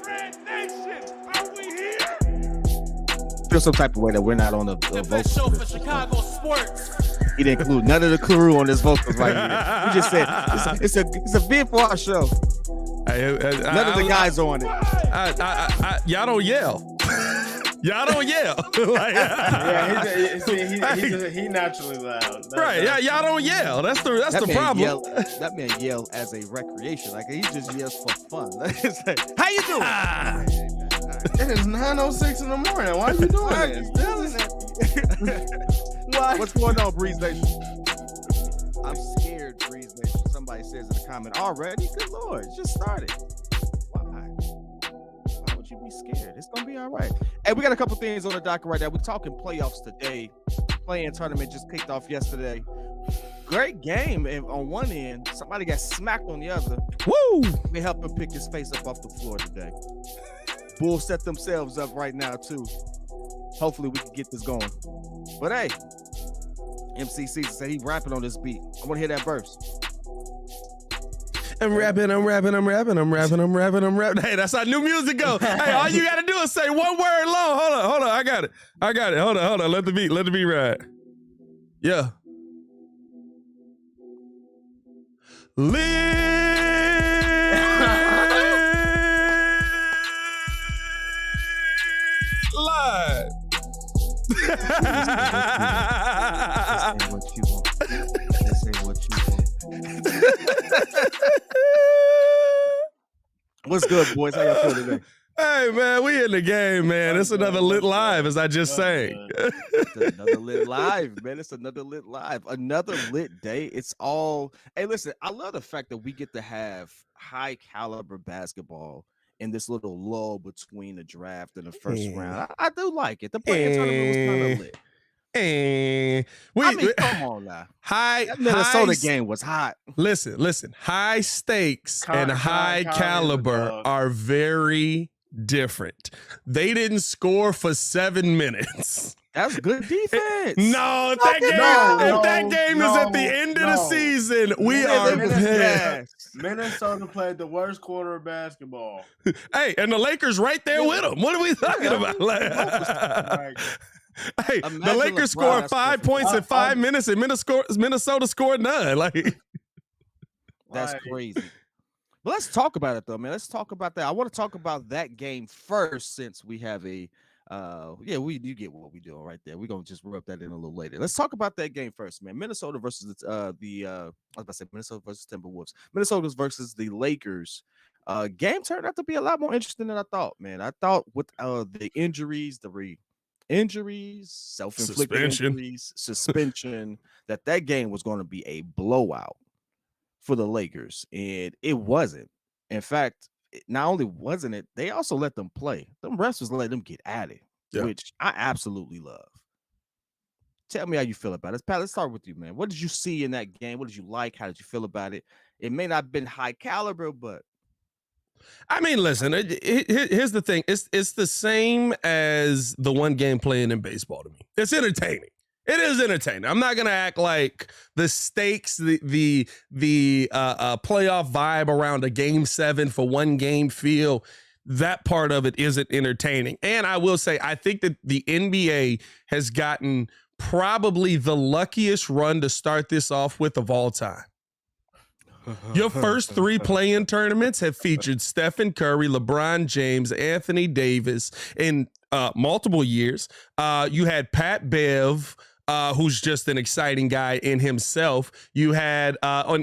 Red Nation, are we here? Feel some type of way that we're not on the vocals. Show for Chicago sports. He didn't include none of the crew on this vocals right here. He just said it's a bid for our show. None of the guys on it. Y'all don't yell. Y'all don't yell. Like, he naturally loud. Right? Y'all don't yell. That's the problem. That man yelled as a recreation. Like he just yells for fun. Like, how you doing? It is 9:06 in the morning. Why are you doing this? Why? What's going on, Breeze Nation? I'm scared, Breeze Nation. Somebody says in the comment already. Good Lord, it just started. Why would you be scared? It's gonna be all right. Hey, we got a couple things on the docket right now. We're talking playoffs today. Playing tournament just kicked off yesterday. Great game, and on one end, somebody got smacked on the other. Woo! We helped him pick his face up off the floor today. Bulls set themselves up right now too. Hopefully we can get this going. But hey, MC Caesar said he rapping on this beat. I want to hear that verse. I'm rapping. Hey, that's how new music go. Hey, all you gotta do is say one word long. Hold on. I got it. Hold on. Let the beat ride. Yeah. Live. This ain't what you want. What's good, boys? How y'all feel today? Hey, man, we in the game, man. It's another lit live, as I just sang. It's another lit live, man. It's another lit live. Another lit day. It's all. Hey, listen, I love the fact that we get to have high caliber basketball in this little lull between the draft and the first round. I do like it. The playing tournament was kind of lit. Come on now. That Minnesota game was hot. Listen. High stakes and high caliber are very different. They didn't score for 7 minutes. That's good defense. No, if that game is at the end of the season, we are Minnesota played the worst quarter of basketball. Hey, and the Lakers right there with them. What are we talking about? Hey, the Lakers scored 5 points in 5 minutes, and Minnesota scored none. Like, that's crazy. But let's talk about it, though, man. Let's talk about that. I want to talk about that game first, since we have you get what we're doing right there. We're gonna just rub that in a little later. Let's talk about that game first, man. Minnesota versus Minnesota versus Timberwolves. Minnesota versus the Lakers. Game turned out to be a lot more interesting than I thought, man. I thought with the injuries, self-inflicted injuries, suspension, that game was going to be a blowout for the Lakers, and it wasn't. In fact, not only wasn't it, they also let them play. Them refs was letting them get at it, which I absolutely love. Tell me how you feel about it. Pat, let's start with you, man. What did you see in that game? What did you like? How did you feel about it? It may not have been high caliber, but I mean, listen, here's the thing. It's the same as the one game playing in baseball to me. It's entertaining. It is entertaining. I'm not gonna act like the stakes, the playoff vibe around a game 7 for one game feel. That part of it isn't entertaining. And I will say, I think that the NBA has gotten probably the luckiest run to start this off with of all time. Your first 3 play-in tournaments have featured Stephen Curry, LeBron James, Anthony Davis in multiple years. You had Pat Bev, who's just an exciting guy in himself. You had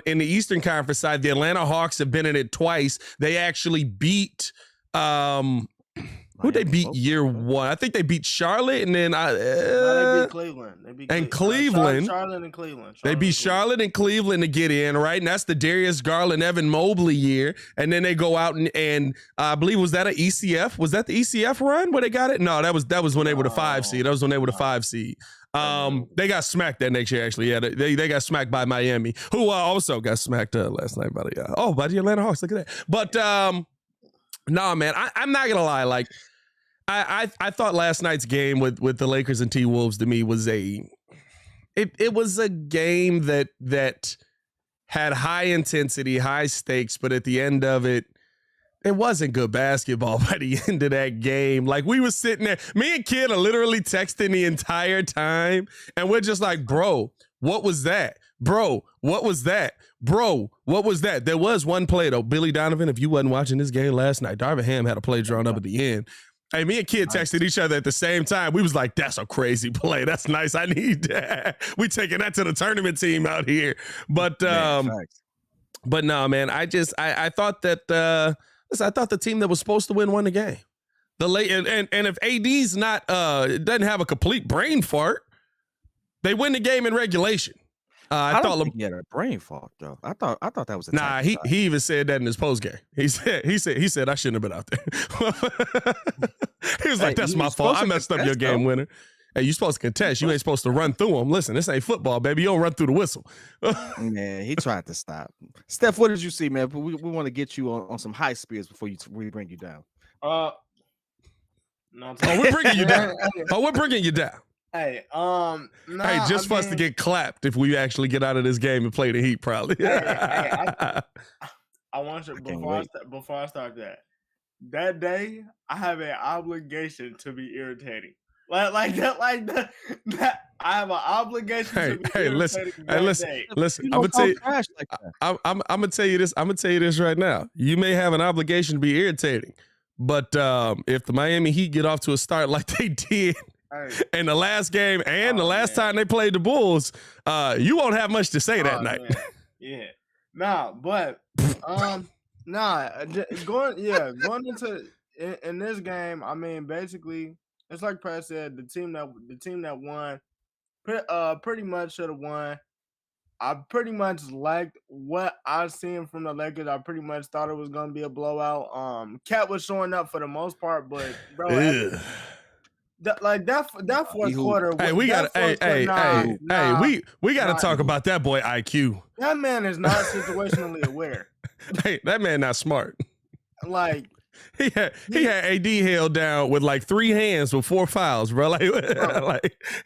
in the Eastern Conference side, the Atlanta Hawks have been in it twice. They actually beat who'd they beat year 1? I think they beat Charlotte, and then they beat Cleveland. Cleveland. Charlotte and Cleveland. They beat Charlotte and Cleveland to get in, right? And that's the Darius Garland, Evan Mobley year. And then they go out and I believe, was that an ECF? Was that the ECF run where they got it? No, that was when they were the 5 seed. That was when they were the 5 seed. They got smacked that next year, actually. Yeah, they got smacked by Miami, who also got smacked last night by the Atlanta Hawks. Look at that. But no, man, I'm not gonna lie. Like, I thought last night's game with the Lakers and T-Wolves to me was it was a game that had high intensity, high stakes, but at the end of it, it wasn't good basketball by the end of that game. Like, we were sitting there, me and Kid are literally texting the entire time, and we're just like, bro, what was that? Bro, what was that? Bro, what was that? There was one play, though. Billy Donovan, if you wasn't watching this game last night, Darvin Ham had a play drawn up at the end. Hey, me and Kid texted each other at the same time. We was like, that's a crazy play. That's nice. I need that. We taking that to the tournament team out here. But no, man, I thought that listen, I thought the team that was supposed to win won the game. And if AD's not doesn't have a complete brain fart, they win the game in regulation. I don't think he had a brain fart though. I thought that was a nah. He even said that in his post game. He said I shouldn't have been out there. He was like, "That's my fault. I messed up your game winner." Hey, you supposed to contest. You ain't supposed to run through them. Listen, this ain't football, baby. You don't run through the whistle. Man, he tried to stop. Steph, what did you see, man? We want to get you on some high spirits before we bring you down. No, we're bringing you down. We're bringing you down. Hey, hey, just for us to get clapped if we actually get out of this game and play the Heat, probably. I want you before I start that day, I have an obligation to be irritating. Like that. I have an obligation to be irritating. Listen. I'm gonna tell you. I'm gonna tell you this. I'm gonna tell you this right now. You may have an obligation to be irritating, but if the Miami Heat get off to a start like they did in the last game and the last time they played the Bulls, you won't have much to say that night. Man. Yeah. Nah, but going into in this game, I mean, basically, it's like Pat said, the team that won, pretty much should have won. I pretty much liked what I've seen from the Lakers. I pretty much thought it was gonna be a blowout. Cat was showing up for the most part, but bro, that fourth quarter. Hey, we gotta talk about that boy IQ. That man is not situationally aware. Hey, that man not smart. Like he had AD held down with like 3 hands with 4 fouls, bro. Like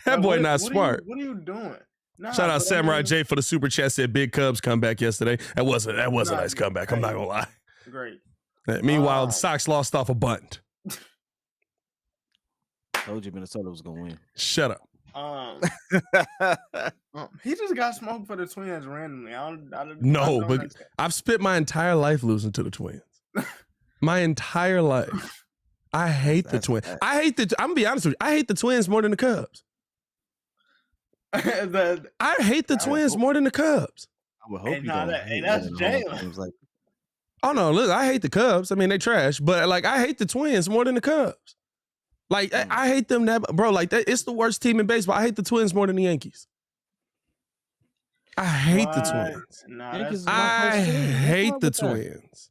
that boy not smart. What are you doing? Shout out Samurai J for the super chat. Said Big Cubs comeback yesterday. That was a nice comeback. I'm not gonna lie. Great. Meanwhile, the Sox lost off a bunt. Told you Minnesota was gonna win. Shut up. He just got smoked for the Twins randomly. But I've spent my entire life losing to the Twins. My entire life. I hate the Twins. I'm gonna be honest with you. I hate the Twins more than the Cubs. I hate the Twins more than the Cubs. I would hope you don't. That's Jalen. Like, oh no, look, I hate the Cubs. I mean, they trash, but like I hate the Twins more than the Cubs. Like I hate them bro. Like it's the worst team in baseball. I hate the Twins more than the Yankees. I hate the Twins. I hate the Twins.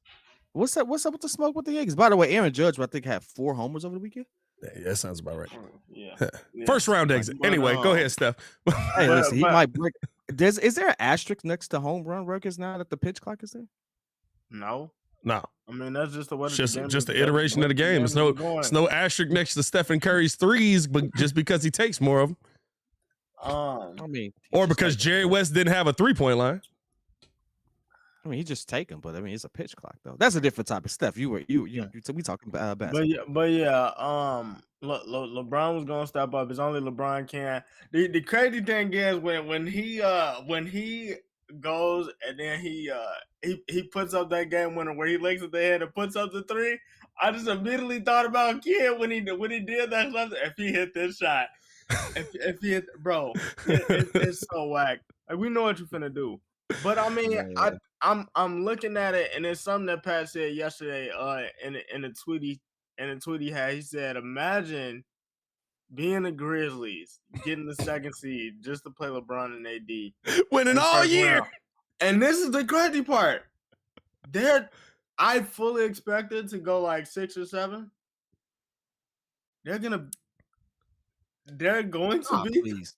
What's up with the smoke with the Yankees? By the way, Aaron Judge, I think, had 4 homers over the weekend. Yeah, that sounds about right. Yeah. First round exit. Anyway, go ahead, Steph. Hey, listen, he might break. Is there an asterisk next to home run records now that the pitch clock is there? No. I mean, that's just the way. Just the iteration of the game. It's no asterisk next to Stephen Curry's threes, but just because he takes more of them. I mean, or because Jerry West didn't have a 3-point line. I mean, he just taken, but I mean, it's a pitch clock though. That's a different topic. Steph, we talking about basketball. But LeBron was gonna step up. It's only LeBron can. The crazy thing is when he goes and then he puts up that game winner where he looks at the head and puts up the 3. I just immediately thought about Kid when he did that. If he hit this shot, if he hit, bro, it's so whack. Like, we know what you're finna do. But I mean, I'm looking at it, and it's something that Pat said yesterday. In a tweet he had, he said, "Imagine being the Grizzlies, getting the 2nd seed just to play LeBron and AD, winning all year." Round. And this is the crazy part. I fully expected to go like 6 or 7. They're going to be. Please.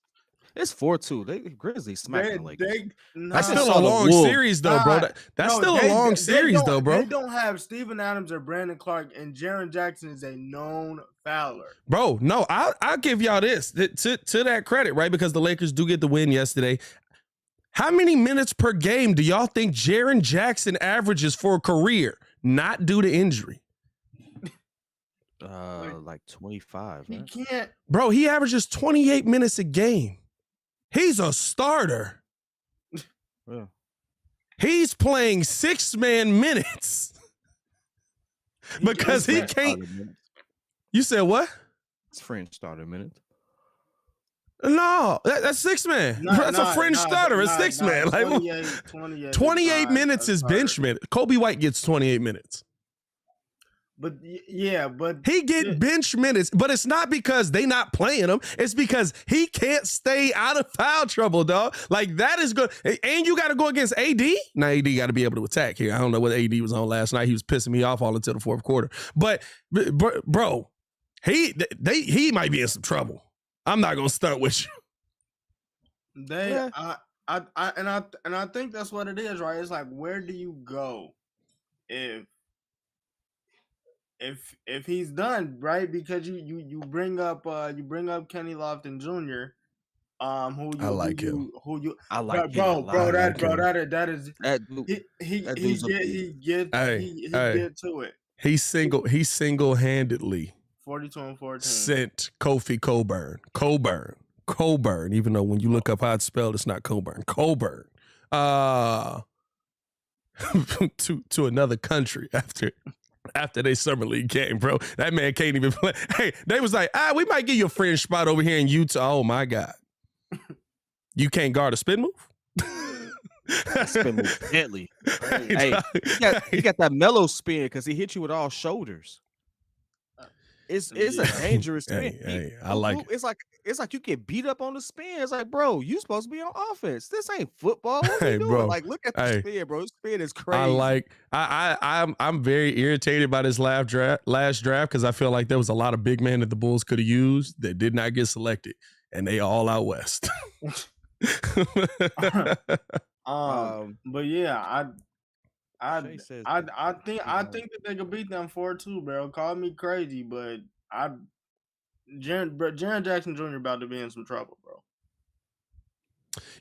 It's 4-2. They Grizzlies smacking the Lakers. That's still a long series, though, bro. That's still a long series, though, bro. They don't have Steven Adams or Brandon Clark, and Jaren Jackson is a known fouler. Bro, no, I'll give y'all this to that credit, right? Because the Lakers do get the win yesterday. How many minutes per game do y'all think Jaren Jackson averages for a career, not due to injury? Like 25. He Right? can't. Bro, he averages 28 minutes a game. He's a starter. Yeah. He's playing 6-man minutes because he can't. You said what? It's fringe starter minutes. No, that's 6-man. That's a fringe starter. It's 6-man. Like 28 minutes is bench minutes. Kobe White gets 28 minutes. But yeah, but he get bench minutes, but it's not because they not playing him. It's because he can't stay out of foul trouble, dog. Like that is good. And you got to go against AD. Now AD got to be able to attack here. I don't know what AD was on last night. He was pissing me off all until the fourth quarter. But bro, he might be in some trouble. I'm not gonna stunt with you. I think that's what it is, right? It's like, where do you go if he's done, right? Because you bring up Kenny Lofton Jr. I like him. He get to it. He single-handedly 42 and 14 sent Kofi Coburn, even though when you look up how it's spelled, it's not Coburn. To another country after they summer league game, bro. That man can't even play. Hey, they was like, we might give you a fringe spot over here in Utah. Oh my God. You can't guard a spin move? Spin move deadly. Hey, he got that mellow spin because he hit you with all shoulders. It's a dangerous spin. I like it. It's like you get beat up on the spin. It's like, bro, you supposed to be on offense. This ain't football. What are you doing? Bro. Like, look at the spin, bro. This spin is crazy. I'm very irritated by this last draft because I feel like there was a lot of big men that the Bulls could have used that did not get selected, and they all out west. But yeah, I think that they could beat them 4-2, bro. Call me crazy, but Jaren Jackson Jr. about to be in some trouble, bro.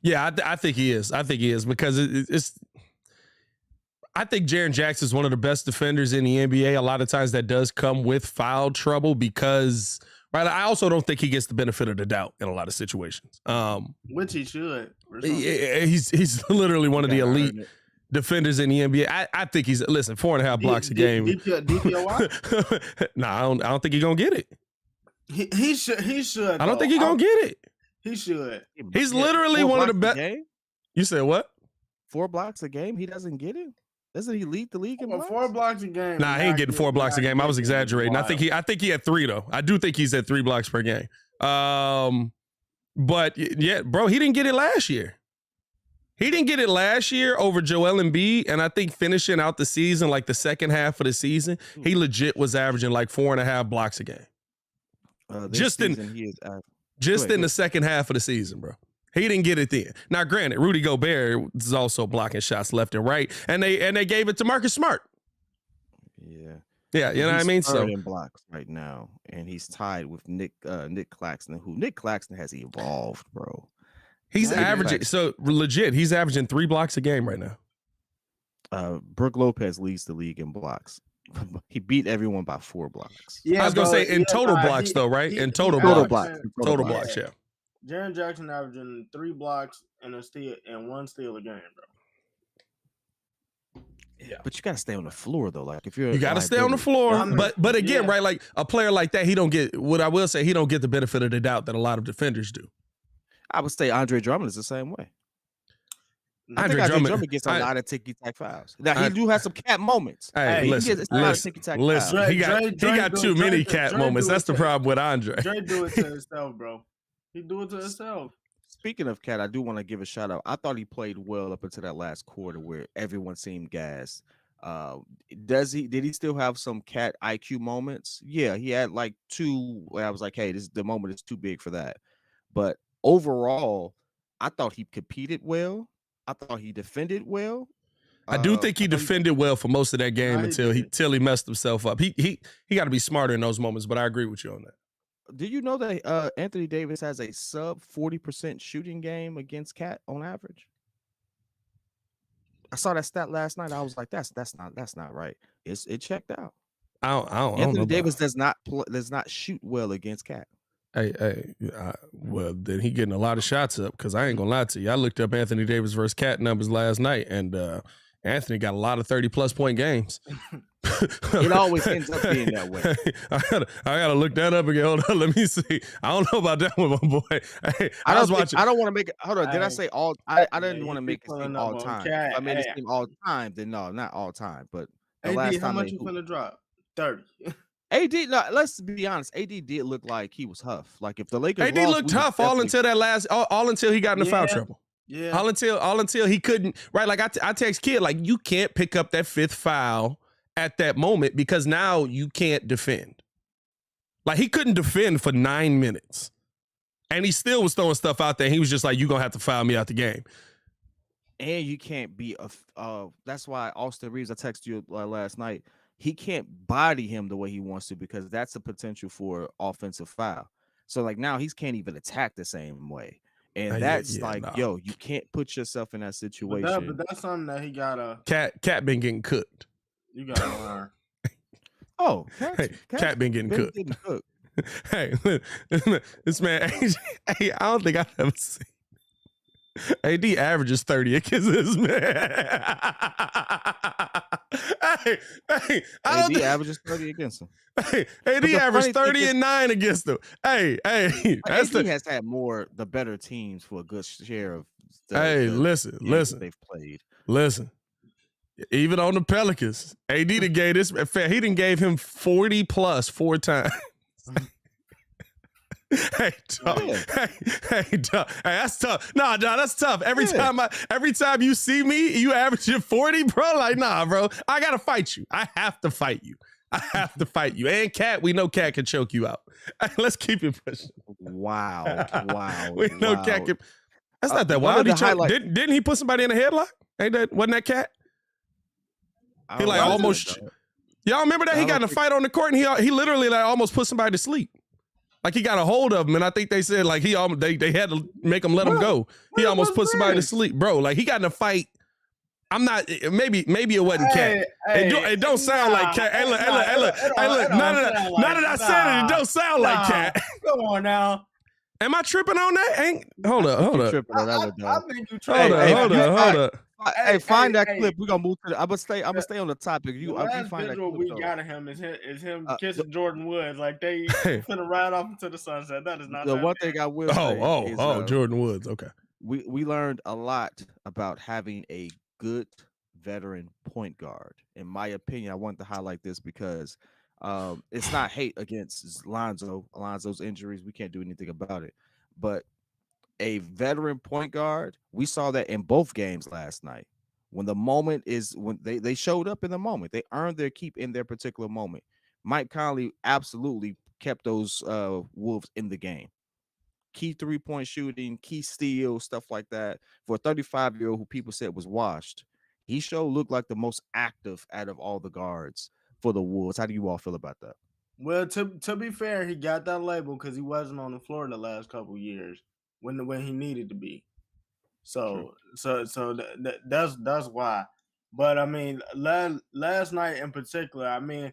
Yeah, I think he is. Because it's. I think Jaren Jackson is one of the best defenders in the NBA. A lot of times that does come with foul trouble because. Right, I also don't think he gets the benefit of the doubt in a lot of situations. Which he should. He's literally one of the elite defenders in the NBA. I think he's 4.5 blocks a game. DPOY? Nah, I don't think he's gonna get it. He should. I don't think he's gonna get it. He should. He's literally one of the best. You said what? 4 blocks a game. He doesn't get it. Doesn't he lead the league in blocks? 4 blocks a game. Nah, he ain't getting 4 blocks a game. I was exaggerating. I think he had 3 though. I do think he's at 3 blocks per game. But yeah, bro, he didn't get it last year. He didn't get it last year over Joel Embiid, and I think finishing out the season, like the second half of the season, he legit was averaging like 4.5 blocks a game. Just in the second half of the season, bro. He didn't get it then. Now, granted, Rudy Gobert is also blocking shots left and right, and they gave it to Marcus Smart. Yeah, you know what I mean. So in blocks right now, and he's tied with Nick Claxton. Nick Claxton has evolved, bro. He's averaging legit. He's averaging 3 blocks a game right now. Brook Lopez leads the league in blocks. He beat everyone by 4 blocks. Yeah, I was gonna say in total blocks though, right? In total blocks. Total blocks, yeah. Jaren Jackson averaging 3 blocks and 1 steal a game, bro. Yeah, but you gotta stay on the floor though. Like if you gotta stay on the floor. But again, right? Like a player like that, he don't get what I will say. He don't get the benefit of the doubt that a lot of defenders do. I would say Andre Drummond is the same way. Andre Drummond gets a lot of ticky-tack fouls. Now he do have some cat moments. Hey, listen. He got too many cat moments. That's the problem with Andre. Dre do it to himself, bro. He do it to himself. Speaking of Cat, I do want to give a shout out. I thought he played well up until that last quarter where everyone seemed gassed. Did he still have some Cat IQ moments? Yeah, he had like 2 where I was like, hey, the moment is too big for that. But overall, I thought he competed well. I thought he defended well. I do think he defended well for most of that game until he messed himself up. He got to be smarter in those moments, but I agree with you on that. Do you know that Anthony Davis has a sub 40% shooting game against Cat on average? I saw that stat last night. I was like, that's not right. It checked out. I don't know. Anthony Davis does not shoot well against Cat. Well, then he getting a lot of shots up because I ain't gonna lie to you. I looked up Anthony Davis versus Cat numbers last night, and Anthony got a lot of 30+ point games. It always ends up being that way. I gotta look that up again. Hold on, let me see. I don't know about that one, my boy. Hey, I was watching. I don't want to make it. Hold on. Did I say all? I didn't want to make it seem all time. If I made it seem all time, then no, not all time. But the AD, last how time much you finna drop? 30. AD, no, let's be honest. AD did look like he was huff. Like if the Lakers AD looked tough all until that last, all until he got in the foul trouble. Yeah. All until he couldn't. Right, like I text Kid, like you can't pick up that 5th foul at that moment because now you can't defend. Like he couldn't defend for 9 minutes, and he still was throwing stuff out there. He was just like, "You gonna have to foul me out the game." And you can't be that's why Austin Reeves, I texted you last night. He can't body him the way he wants to because that's a potential for offensive foul. So like now he can't even attack the same way. And that's yo, you can't put yourself in that situation. But that's something that he gotta. Cat been getting cooked. You gotta learn. Oh, Cat been getting cooked. Hey, this man, hey, I don't think I've ever seen. AD averages 30 against this man. AD averages 30 against him. Hey, AD averaged 30 and 9 against him. Hey, AD has had the better teams for a good share of. Listen, they've played. Listen, even on the Pelicans, AD done gave this. He done gave him 40+ 4 times. Hey, dog. Hey, dog. Hey, that's tough. Nah, dog, that's tough. Every time you see me, you averaging 40, bro. Like, nah, bro. I gotta fight you. I have to fight you. And Cat, we know Cat can choke you out. Let's keep it pushing. Wow. We know Cat can. That's not that wild. Didn't he put somebody in a headlock? Wasn't that Cat? He like almost. Y'all remember that? He got in a fight on the court and he literally like almost put somebody to sleep. Like he got a hold of him, and I think they said like they had to make him let him go. He almost put somebody to sleep, bro. Like he got in a fight. I'm not. Maybe it wasn't Cat. It don't sound like Cat. Hey, look. Now that I said it, it don't sound like Cat. Come on now. Am I tripping on that? Hold up. I think you tripping. Hold up. Hey, find that clip. We're gonna move to. I'm gonna stay on the topic. The last visual we got of him is him kissing Jordan Woods. Like they finna ride off into the sunset. That is not the one thing I will say. Is, Jordan Woods. Okay. We learned a lot about having a good veteran point guard. In my opinion, I want to highlight this because it's not hate against Lonzo. Lonzo's injuries, we can't do anything about it. But a veteran point guard, we saw that in both games last night. When they showed up in the moment, they earned their keep in their particular moment. Mike Conley absolutely kept those Wolves in the game. Key 3-point shooting, key steal, stuff like that. For a 35-year-old who people said was washed, he looked like the most active out of all the guards for the Wolves. How do you all feel about that? Well, to be fair, he got that label because he wasn't on the floor the last couple years when he needed to be. So that's why. But I mean, last night in particular, I mean,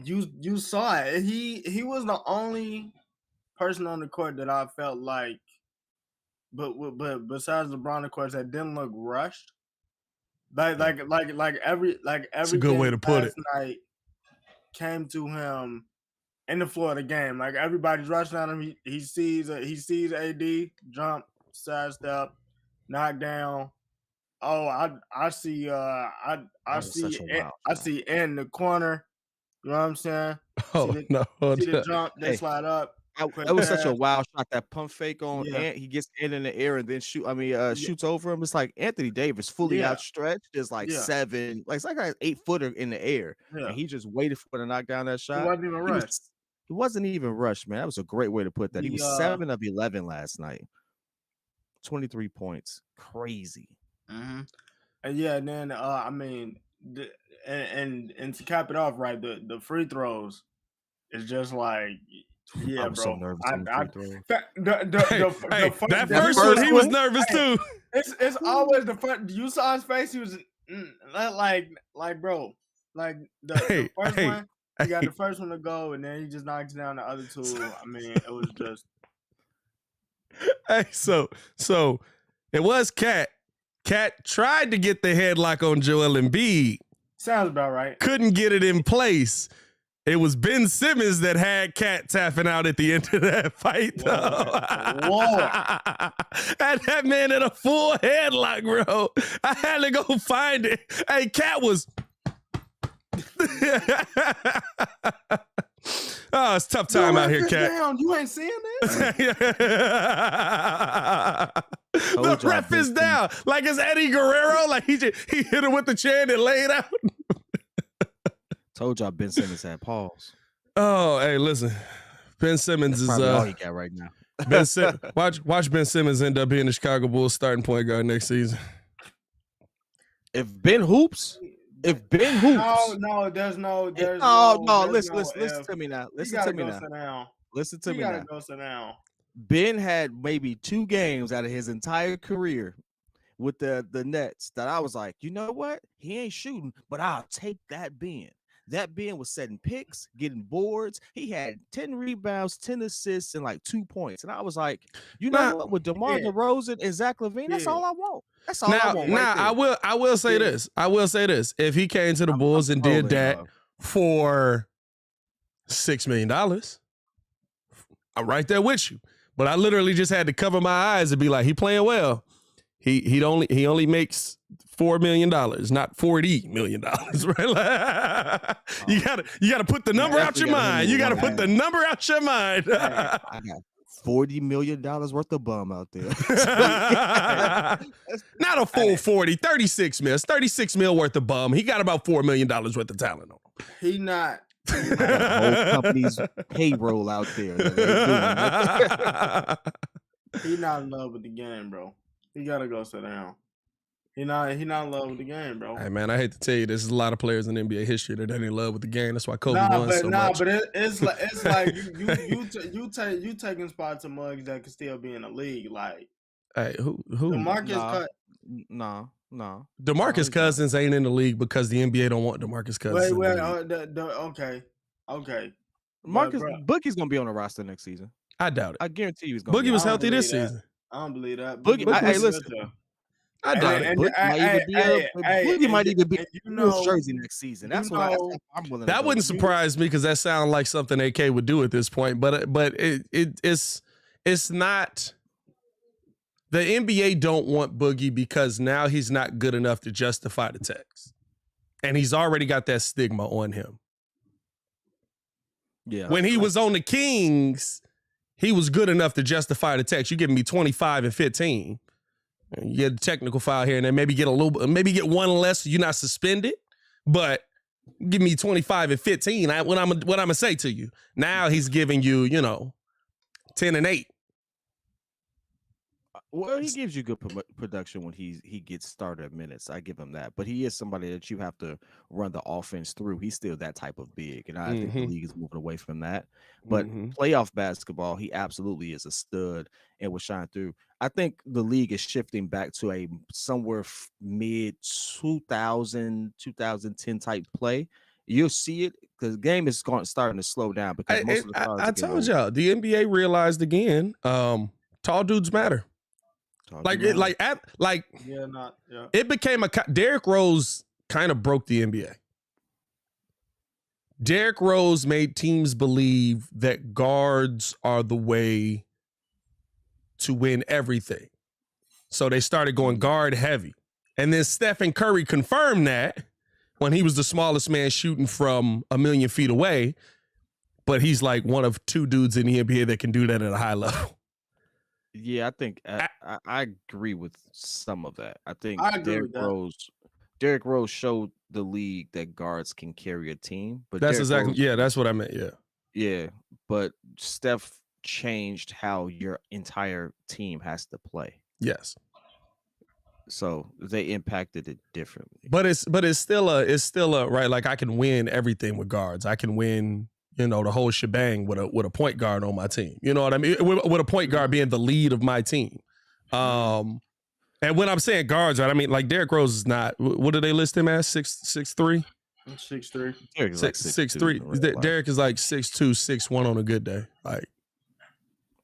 you saw it. He was the only person on the court that I felt like, but besides LeBron, of course, that didn't look rushed. Like every That's a good way to put it. Night came to him in the floor of the game. Like everybody's rushing on him. He sees AD jump, sidestep, knock down. Oh, I see in the corner. You know what I'm saying? See the jump, they slide up. That was such a wild shot. That pump fake on Ant. He gets in the air and then shoots over him. It's like Anthony Davis fully outstretched. Is like 7, like it's like an 8-footer in the air, and he just waited for the knockdown that shot. He wasn't even rushed. He wasn't even rushed, man. That was a great way to put that. He was 7 of 11 last night. 23 points, crazy. Mm-hmm. And then I mean, and to cap it off, right, the free throws is just like Yeah, I was bro. so nervous on the free throw. That first one, he was nervous too. It's always the first. You saw his face. He was like, bro, like the first one. He got the first one to go, and then he just knocked down the other two. I mean, it was just. Hey, so it was Cat. Cat tried to get the headlock on Joel Embiid. Sounds about right. Couldn't get it in place. It was Ben Simmons that had Cat tapping out at the end of that fight, though. And that man in a full headlock, bro. I had to go find it. Hey, Cat was. Oh, it's tough time out here, Cat. Down. You ain't seeing this? The ref is down. Like it's Eddie Guerrero. Like he hit him with the chair and laid out. Told y'all Ben Simmons had pause. Oh, hey, listen. Ben Simmons That's is all he got right now. watch Ben Simmons end up being the Chicago Bulls starting point guard next season. If Ben hoops, no, there's no. Listen to me now. Listen to me You gotta go sit down. Ben had maybe 2 games out of his entire career with the Nets that I was like, you know what? He ain't shooting, but I'll take that Ben. That Ben was setting picks, getting boards. He had 10 rebounds, 10 assists, and like 2 points. And I was like, you know what? With DeMar DeRozan and Zach LaVine, that's all I want. That's all I want. I will say this. I will say this. If he came to the Bulls and did that for $6 million, I'm right there with you. But I literally just had to cover my eyes and be like, he playing well. He only makes $4 million, not $40 million, right? You gotta put the number out your mind. You gotta put the number out your mind. I got $40 million worth of bum out there. Not a full 40, 36 mil. It's 36 mil worth of bum. He got about $4 million worth of talent on him. He not. The whole company's payroll out there. He not in love with the game, bro. He gotta go sit down. He not in love with the game, bro. Hey man, I hate to tell you, there's a lot of players in NBA history that ain't in love with the game. That's why Kobe won so much. But it's like you taking spots of mugs that can still be in the league. Like, hey, who? No. DeMarcus Cousins ain't in the league because the NBA don't want DeMarcus Cousins. Okay. Boogie's gonna be on the roster next season. I doubt it. I guarantee you he's gonna. Boogie was healthy this season. I don't believe that. Boogie, hey, listen. I doubt it. Boogie might even be in his jersey next season. That's what I'm willing. That wouldn't surprise me because that sounds like something AK would do at this point. But it's not. The NBA don't want Boogie because now he's not good enough to justify the tax, and he's already got that stigma on him. Yeah. When he was on the Kings, he was good enough to justify the tax. You giving me 25 and 15. You get a technical foul here and then maybe get one less so you're not suspended. But give me 25 and 15. What I'm gonna say to you. Now he's giving you, 10 and 8. Well, he gives you good production when he gets started minutes. I give him that. But he is somebody that you have to run the offense through. He's still that type of big. And I think the league is moving away from that. But playoff basketball, he absolutely is a stud and will shine through. I think the league is shifting back to a somewhere mid 2010 type play. You'll see it because the game is starting to slow down. Because most of the stars I told y'all, the NBA realized again, tall dudes matter. It became Derrick Rose kind of broke the NBA. Derrick Rose made teams believe that guards are the way to win everything. So they started going guard heavy. And then Stephen Curry confirmed that when he was the smallest man shooting from 1 million feet away. But he's like one of 2 dudes in the NBA that can do that at a high level. Yeah, I think I agree with some of that. I think Derrick Rose showed the league that guards can carry a team. But that's that's what I meant. Yeah. Yeah. But Steph changed how your entire team has to play. Yes. So they impacted it differently. But it's still a right. Like I can win everything with guards. I can win, you know, the whole shebang with a point guard on my team. You know what I mean? With a point guard being the lead of my team. And when I'm saying guards, right, I mean like Derrick Rose is not. What do they list him as? 6'3"? 6'3". Derek's like 6'3". Derrick is like 6'2", 6'1" on a good day. Like,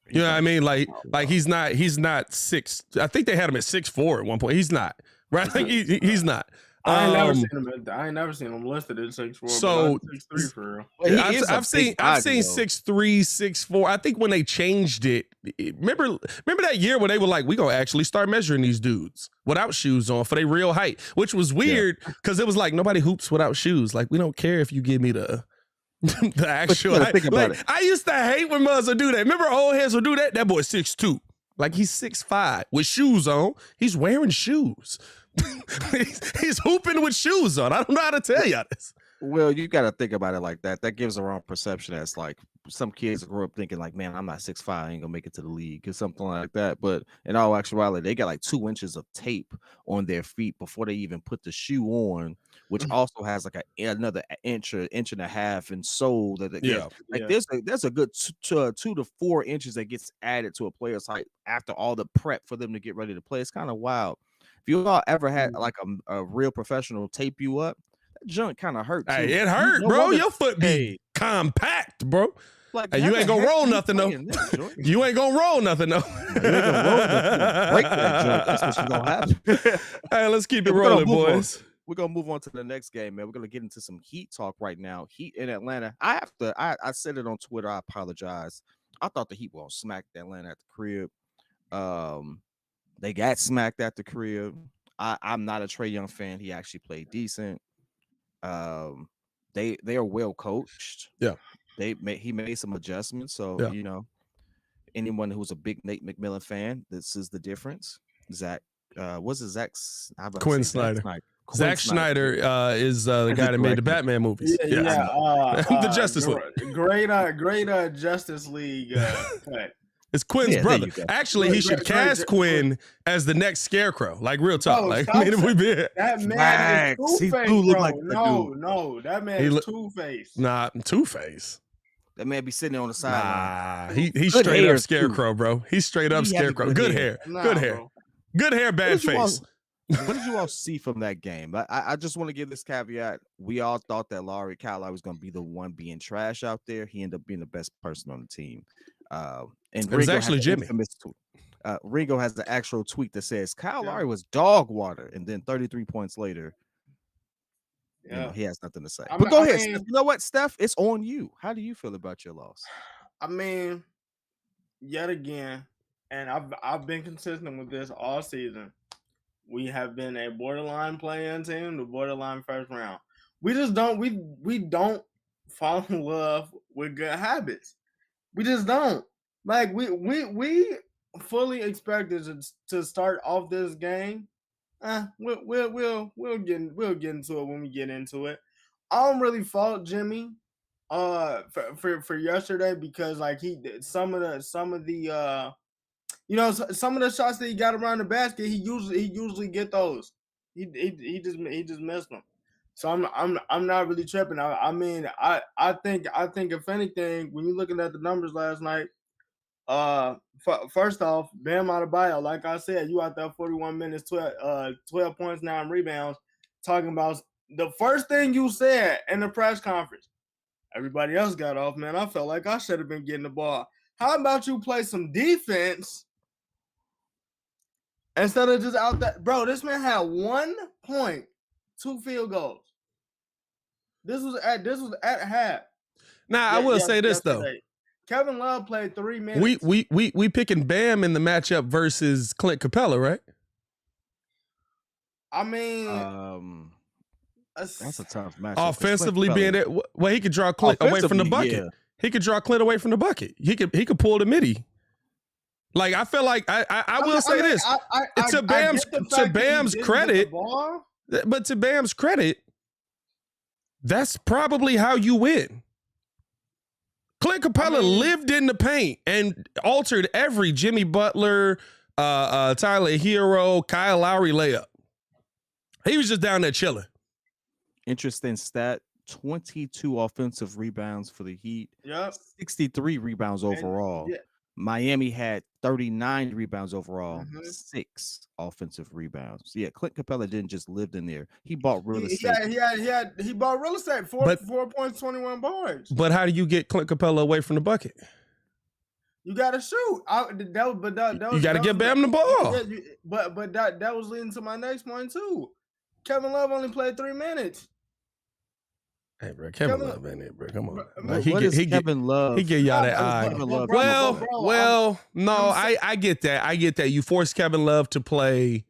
you know what I mean? Like he's not 6. I think they had him at 6'4" at one point. He's not. Right? He's not. I ain't never seen him listed at 6'4". So 6'3" for real. Well, I've seen 6'3", 6'4". I think when they changed it, remember that year when they were like, we gonna actually start measuring these dudes without shoes on for their real height, which was weird because it was like nobody hoops without shoes. Like, we don't care if you give me the actual height. Like, I used to hate when mothers would do that. Remember old heads would do that? That boy 6'2". Like, he's 6'5" with shoes on. He's wearing shoes. he's hooping with shoes on. I don't know how to tell y'all this. Well, you got to think about it like that. That gives the wrong perception. As like some kids grow up thinking like, man, I'm not 6'5", I ain't gonna make it to the league or something like that. But in all actuality, they got like 2 inches of tape on their feet before they even put the shoe on, which also has like another inch or inch and a half in sole that they get. Like there's a good 2 to 4 inches that gets added to a player's height after all the prep for them to get ready to play. It's kind of wild. If you all ever had like a real professional tape you up, that junk kind of hurt. Hey, it hurt, bro. Your foot be compact, bro. Like, hey, you ain't gonna roll nothing though. You ain't gonna roll nothing though. You ain't gonna roll nothing. Break that junk. That's what you gonna have. Hey, let's keep it rolling, boys. We're gonna move on to the next game, man. We're gonna get into some Heat talk right now. Heat in Atlanta. I said it on Twitter. I apologize. I thought the Heat were gonna smack Atlanta at the crib. They got smacked at the crib. I'm not a Trae Young fan. He actually played decent. They are well coached. Yeah. He made some adjustments. So you know, anyone who's a big Nate McMillan fan, this is the difference. Zach, what's it? Quinn Snyder. Zack Snyder is the guy that made the Batman movies. The Justice League. Great Justice League cut. It's Quinn's brother. Actually, he should cast Quinn as the next Scarecrow. Like, real talk. No, like, I mean, if we be that man is Two-Face, bro. No, that man is Two-Face. Nah, Two-Face. That man be sitting on the sideline. Nah, he's straight up Scarecrow, bro. He's straight up Scarecrow. Good hair. Good hair. Good hair, bad face. What did you all see from that game? I just want to give this caveat. We all thought that Kyle Lowry was going to be the one being trash out there. He ended up being the best person on the team. And it was actually Jimmy. Ringo has the actual tweet that says Kyle Lowry was dog water, and then 33 points later, you know, he has nothing to say. But go ahead, Steph. You know what, Steph? It's on you. How do you feel about your loss? I mean, yet again, and I've been consistent with this all season. We have been a borderline play-in team, the borderline first round. We just don't we don't fall in love with good habits. We just don't. Like we fully expected to start off this game. We'll get into it when we get into it. I don't really fault Jimmy for yesterday because like he did some of the you know, some of the shots that he got around the basket, he usually get those. He just missed them. So I'm not really tripping. I mean, I think if anything, when you're looking at the numbers last night, first off, Bam Adebayo, like I said, you out there 41 minutes, 12 points, 9 rebounds, talking about the first thing you said in the press conference. Everybody else got off, man. I felt like I should have been getting the ball. How about you play some defense instead of just out there? Bro, this man had 1 point, 2 field goals. This was at half. Now, I will say this though. Kevin Love played 3 minutes. We picking Bam in the matchup versus Clint Capella, right? I mean, that's a tough matchup. Offensively, being it, well, he could draw Clint away from the bucket. Yeah. He could draw Clint away from the bucket. He could pull the midi. Like, I feel like I will say this to Bam's credit, but to Bam's credit, that's probably how you win. Clint Capella lived in the paint and altered every Jimmy Butler, Tyler Hero, Kyle Lowry layup. He was just down there chilling. Interesting stat. 22 offensive rebounds for the Heat. Yep. 63 rebounds overall. And, yeah. Miami had 39 rebounds overall, Mhm. 6 offensive rebounds. Yeah, Clint Capella didn't just live in there. He bought real estate. He bought real estate. 4 points, 21 boards. But how do you get Clint Capella away from the bucket? You gotta shoot. You got to get Bam the ball. Yeah, but that was leading to my next point too. Kevin Love only played 3 minutes. Hey, bro, Kevin Love ain't it, bro. Come on. Like, Kevin Love? He get y'all that eye. No, I get that. I get that. You force Kevin Love to play.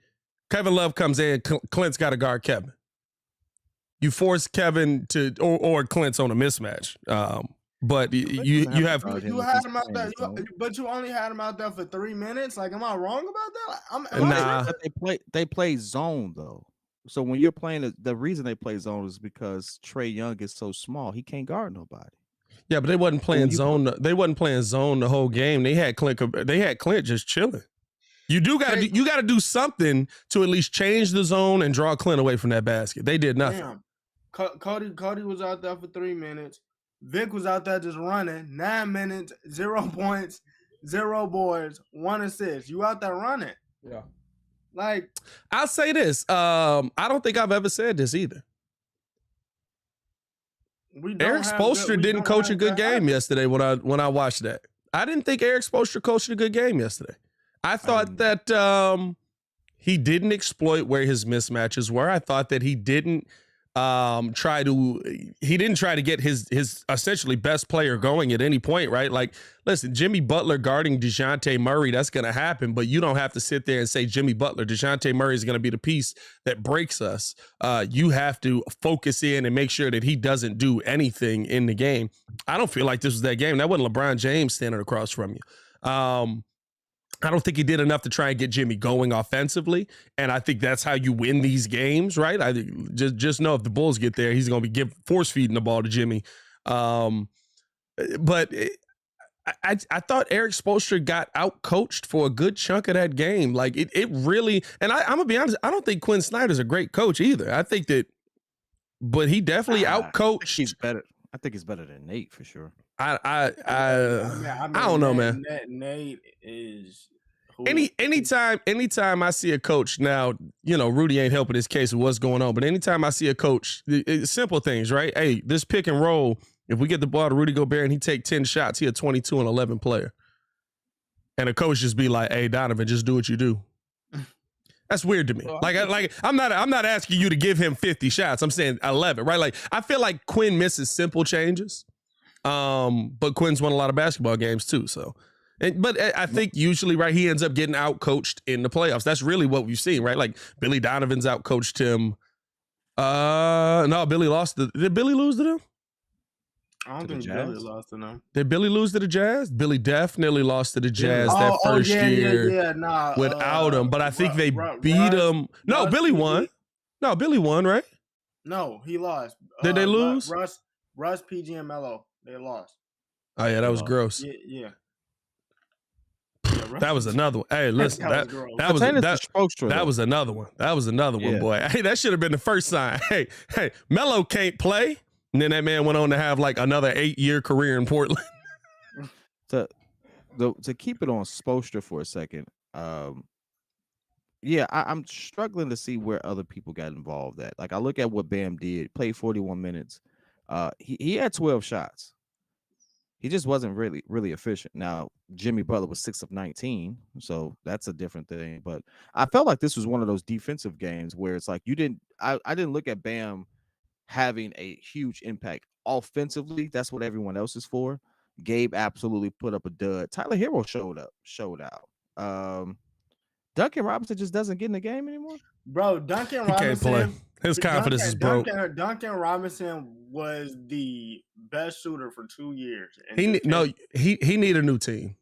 Kevin Love comes in. Clint's got to guard Kevin. You force Kevin to, or Clint's on a mismatch. But you had him out there, but you only had him out there for 3 minutes. Like, am I wrong about that? They play zone though. So when you're playing, the reason they play zone is because Trae Young is so small, he can't guard nobody. Yeah, but they wasn't playing zone. They wasn't playing zone the whole game. They had Clint. They had Clint just chilling. You got to do something to at least change the zone and draw Clint away from that basket. They did nothing. Damn. Cody was out there for 3 minutes. Vic was out there just running 9 minutes, 0 points, 0 boards, 1 assist. You out there running. Yeah. Like, I'll say this. I don't think I've ever said this either. Eric Spoelstra didn't coach a good game yesterday when I watched that. I didn't think Eric Spoelstra coached a good game yesterday. I thought that he didn't exploit where his mismatches were. I thought that he didn't try to get his essentially best player going at any point, right? Like, listen, Jimmy Butler guarding DeJounte Murray, that's going to happen, but you don't have to sit there and say Jimmy Butler, DeJounte Murray is going to be the piece that breaks us. You have to focus in and make sure that he doesn't do anything in the game. I don't feel like this was that game. That wasn't LeBron James standing across from you. I don't think he did enough to try and get Jimmy going offensively, and I think that's how you win these games, right? I just know if the Bulls get there, he's going to be force feeding the ball to Jimmy. But I thought Eric Spoelstra got out coached for a good chunk of that game. Like it really, and I'm gonna be honest, I don't think Quinn Snyder's a great coach either. I think that, but he definitely out coached. He's better. I think he's better than Nate for sure. I don't know, man. Nate is anytime I see a coach now, Rudy ain't helping his case of what's going on, but anytime I see a coach, simple things, right? Hey, this pick and roll, if we get the ball to Rudy Gobert and he take 10 shots, he a 22 and 11 player. And a coach just be like, hey, Donovan, just do what you do. That's weird to me. I'm not asking you to give him 50 shots. I'm saying 11, right? Like, I feel like Quinn misses simple changes. But Quinn's won a lot of basketball games too. So, but I think usually, right, he ends up getting out coached in the playoffs. That's really what we've seen, right? Like Billy Donovan's out coached him. No, Billy lost. Did Billy lose to them? I don't think Billy lost to them. Did Billy lose to the Jazz? Billy definitely lost to the Jazz that first year without him. But I think they beat him. No, Billy won. No, Billy won, right? No, he lost. Did they lose? Russ, PG, and Melo. They lost. Oh, yeah, that was gross. Yeah. That was another one. Hey, listen, that was another one. That was another one, boy. Hey, that should have been the first sign. Hey, Melo can't play. And then that man went on to have like another 8-year career in Portland. To keep it on Spoelstra for a second, I'm struggling to see where other people got involved at. Like, I look at what Bam did, played 41 minutes. He had 12 shots. He just wasn't really efficient. Now, Jimmy Butler was 6 of 19, so that's a different thing. But I felt like this was one of those defensive games where it's like I didn't look at Bam having a huge impact offensively. That's what everyone else is for. Gabe absolutely put up a dud. Tyler Hero showed out. Duncan Robinson just doesn't get in the game anymore. Bro, Duncan Robinson can't play. His confidence is broke. Duncan Robinson was the best shooter for 2 years. He need a new team.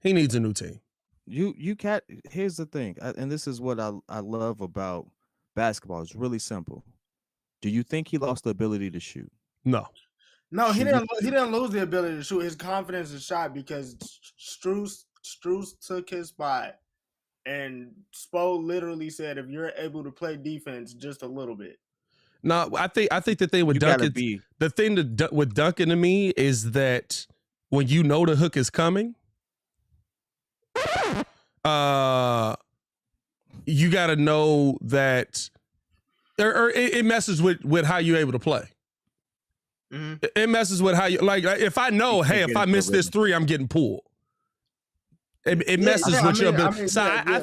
He needs a new team. Here's the thing, and this is what I love about basketball. It's really simple. Do you think he lost the ability to shoot? No, he didn't lose the ability to shoot. His confidence is shot because Strus took his spot. And Spo literally said, if you're able to play defense just a little bit. No, I think the thing with Duncan, with Duncan to me is that when you know the hook is coming, you got to know that, or it messes with how you're able to play. Mm-hmm. It messes with how you like. If I know, hey, if I miss this three, I'm getting pulled. It messes with your ability. So I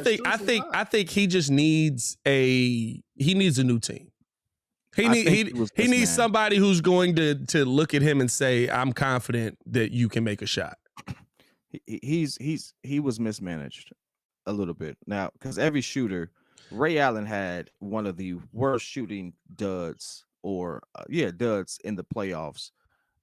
think he just needs a new team. He needs somebody who's going to look at him and say, I'm confident that you can make a shot. He was mismanaged a little bit now, because every shooter, Ray Allen had one of the worst shooting duds duds in the playoffs,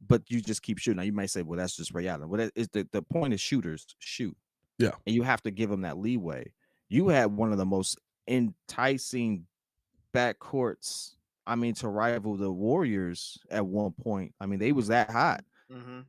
but you just keep shooting. Now you might say, well, that's just Ray Allen. Well, the point is shooters shoot. Yeah. And you have to give them that leeway. You had one of the most enticing backcourts, to rival the Warriors at one point. They was that hot. Mm-hmm.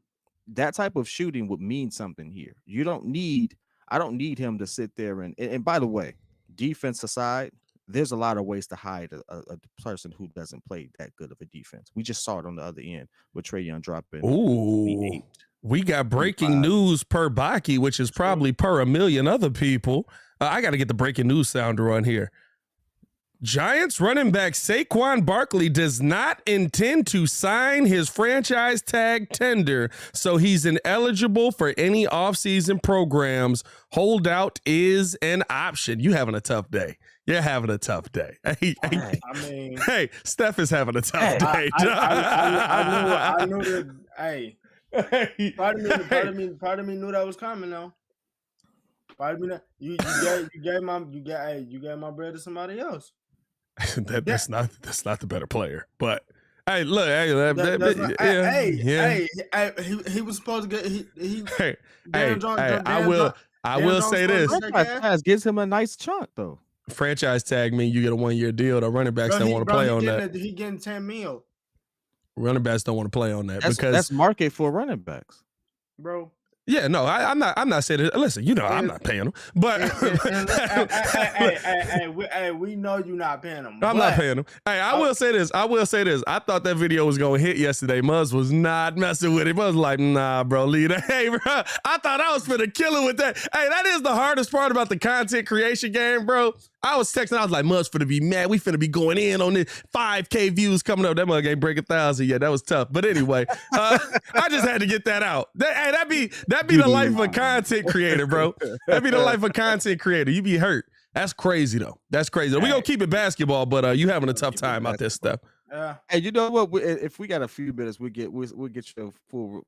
That type of shooting would mean something here. I don't need him to sit there and by the way, defense aside, there's a lot of ways to hide a person who doesn't play that good of a defense. We just saw it on the other end with Trae Young dropping. Ooh, we got breaking news per Baki, which is probably per a million other people. I got to get the breaking news sounder on here. Giants running back Saquon Barkley does not intend to sign his franchise tag tender, so he's ineligible for any offseason programs. Holdout is an option. You having a tough day. You're having a tough day. Hey, Steph is having a tough day. I knew that. Hey, part of me knew that was coming though. Part of me, you gave my bread to somebody else. That's not the better player, but hey, look, he was supposed to get I will say this. Franchise gives him a nice chunk though. Franchise tag mean you get a 1 year deal. The running backs don't want to play on that. He getting 10 mil. Running backs don't want to play on that because that's market for running backs, bro. Yeah, no, I'm not saying it. Listen, I'm not paying them, but we know you're not paying them. I'm not paying them. Hey, I will say this. I thought that video was gonna hit yesterday. Muzz was not messing with it. Muzz was like, nah, bro, leave that. Hey, bro, I thought I was finna kill it with that. Hey, that is the hardest part about the content creation game, bro. I was texting. I was like, Muzz finna be mad. We finna be going in on this 5K views coming up. That mug ain't break 1,000 yet. That was tough. But anyway, I just had to get that out. That'd be the life of a content creator, bro. That'd be the life of a content creator. You be hurt. That's crazy though. That's crazy. We gonna keep it basketball, but you having a tough time out there, Steph. Hey, you know what? If we got a few minutes, we'll get your full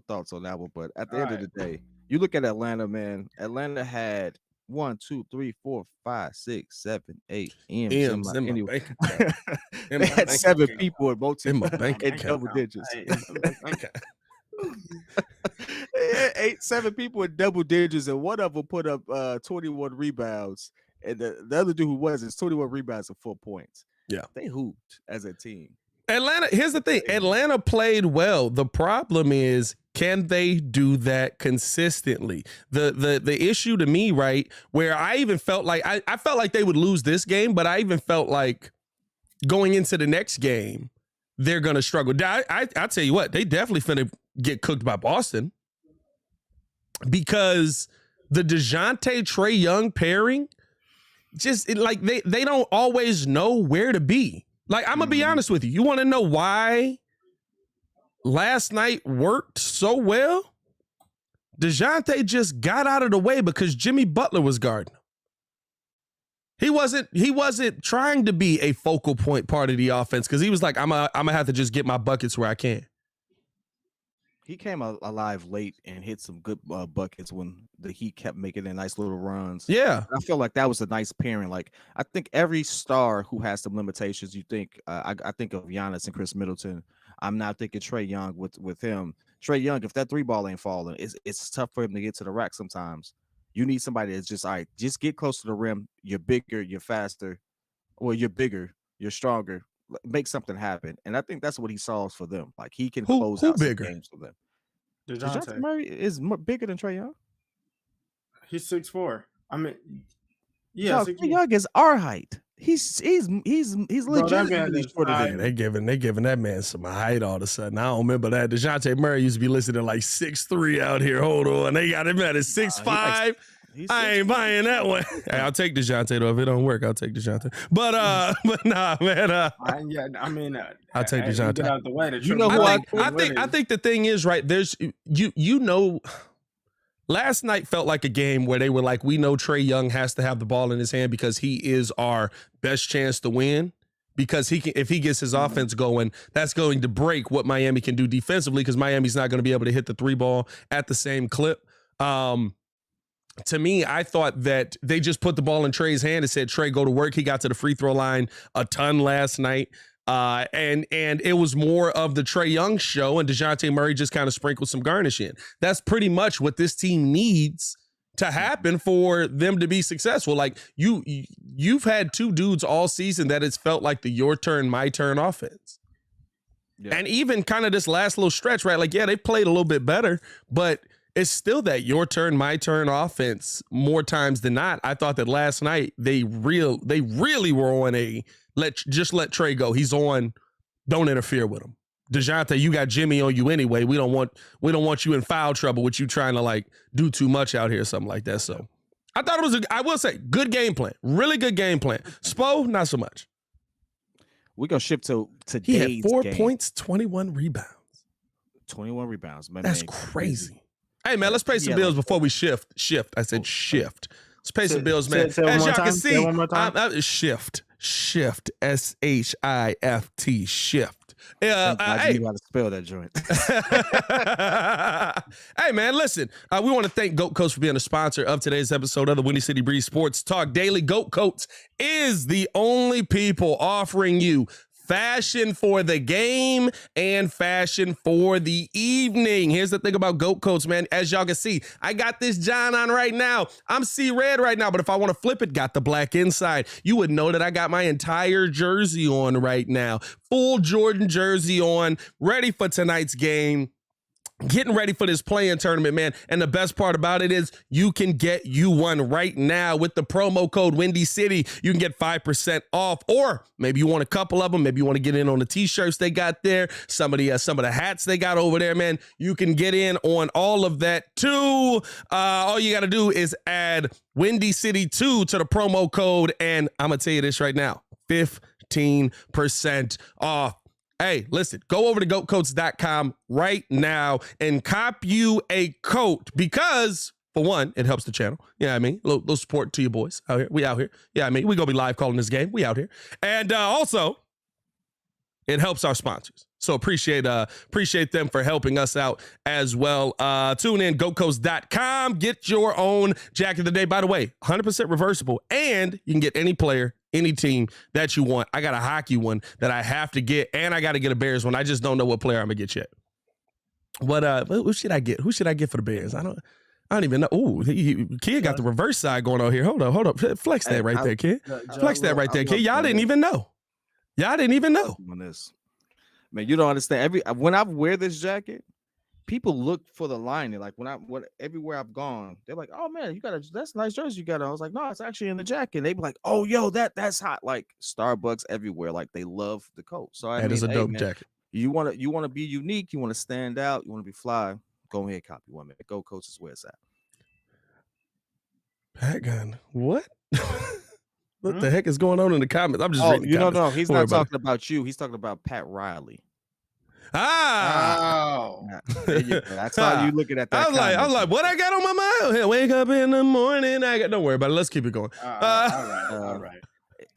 thoughts on that one. But at the end of the day, you look at Atlanta, man. Atlanta had 1, 2, 3, 4, 5, 6, 7, 8 M's in my bank account. They had 7 people in both in double digits. 7 people in double digits, and one of them put up 21 rebounds, and the other dude who was 21 rebounds and 4 points. Yeah, they hooped as a team. Atlanta, here's the thing. Atlanta played well. The problem is, can they do that consistently? The issue to me, right, where I even felt like I felt like they would lose this game, but I even felt like going into the next game, they're going to struggle. I tell you what, they definitely finna get cooked by Boston because the DeJounte Trae Young pairing, just like they don't always know where to be. Like, I'm going to be honest with you. You want to know why last night worked so well? DeJounte just got out of the way because Jimmy Butler was guarding him. He wasn't trying to be a focal point part of the offense because he was like, I'm gonna have to just get my buckets where I can. He came alive late and hit some good buckets when the Heat kept making their nice little runs. Yeah. I feel like that was a nice pairing. Like, I think every star who has some limitations, you think, I think of Giannis and Chris Middleton. I'm not thinking Trae Young with him. Trae Young, if that 3 ball ain't falling, it's tough for him to get to the rack sometimes. You need somebody that's just, all right, just get close to the rim. You're bigger, you're faster. Well, you're bigger, you're stronger. Make something happen. And I think that's what he solves for them. Like, he can close out some games for them. DeJounte Murray is bigger than Trae Young. He's 6'4". I mean, Yes, Trae Young is our height. He's legitimately shorter than they giving that man some height all of a sudden. I don't remember that. DeJounte Murray used to be listed at like 6'3" out here. Hold on. They got him at 6'5". I ain't buying that one. Hey, I'll take DeJounte though. If it don't work, I'll take DeJounte. But nah, man. I'll take DeJounte. Get out the way. You know who I think the thing is, right, there's you know, last night felt like a game where they were like, we know Trae Young has to have the ball in his hand because he is our best chance to win. Because if he gets his offense going, that's going to break what Miami can do defensively because Miami's not going to be able to hit the 3 ball at the same clip. To me, I thought that they just put the ball in Trae's hand and said, Trae, go to work. He got to the free throw line a ton last night. And it was more of the Trae Young show, and DeJounte Murray just kind of sprinkled some garnish in. That's pretty much what this team needs to happen for them to be successful. Like you've had 2 dudes all season that it's felt like the your turn, my turn offense. Yeah. And even kind of this last little stretch, right? Like, yeah, they played a little bit better, but it's still that your turn, my turn offense more times than not. I thought that last night they really were on a let Trae go. He's on. Don't interfere with him. DeJounte, you got Jimmy on you anyway. We don't want you in foul trouble with you trying to like do too much out here or something like that. So I thought it was I will say good game plan. Really good game plan. Spo, not so much. We're gonna shift to today's game. He had 4 points, 21 rebounds. 21 rebounds, man. That's crazy. Hey, man, let's pay some bills before we shift. I said shift. Let's pay some bills, man. As y'all can see, shift. S-H-I-F-T, shift. Hey, you got to spell that joint. Hey, man, listen. We want to thank Goat Coats for being a sponsor of today's episode of the Windy City Breeze Sports Talk Daily. Goat Coats is the only people offering you fashion for the game and fashion for the evening. Here's the thing about Goat Coats, man. As y'all can see, I got this John on right now. I'm C-Red right now, but if I want to flip it, got the black inside. You would know that I got my entire jersey on right now. Full Jordan jersey on, ready for tonight's game. Getting ready for this play-in tournament, man. And the best part about it is you can get you one right now with the promo code Windy City. You can get 5% off, or maybe you want a couple of them. Maybe you want to get in on the t-shirts they got there. Some of the hats they got over there, man. You can get in on all of that too. All you got to do is add Windy City 2 to the promo code, and I'm gonna tell you this right now: 15% off. Hey, listen, go over to goatcoats.com right now and cop you a coat because, for one, it helps the channel. You know what I mean? A little support to you boys out here. We out here. Yeah, I mean, we going to be live calling this game. We out here. And also, it helps our sponsors. So appreciate them for helping us out as well. Tune in, goatcoats.com. Get your own jacket of the day. By the way, 100% reversible, and you can get any player, any team that you want. I got a hockey one that I have to get, and I got to get a Bears one. I just don't know what player I'm gonna get yet. What who should I get? Who should I get for the Bears? I don't even know. Ooh, Kid got the reverse side going on here. Hold up. Flex that right there, Kid. Flex that right there, Kid. Y'all didn't even know. On this. Man, you don't understand. When I wear this jacket, people look for the lining. Like everywhere I've gone, they're like, "Oh man, that's a nice jersey you got on." I was like, "No, it's actually in the jacket." They be like, "Oh, yo, that's hot." Like Starbucks everywhere. Like they love the coat. So that is a dope jacket. You want to be unique. You want to stand out. You want to be fly. Go ahead, copy one, man. Go Coats is where it's at. Pat Gun, what? What the heck is going on in the comments? I'm just reading the comments. No, he's not talking about you. He's talking about Pat Riley. Oh. That's how you looking at that. I was like, what I got on my mind? Here, wake up in the morning. Don't worry about it. Let's keep it going. All right.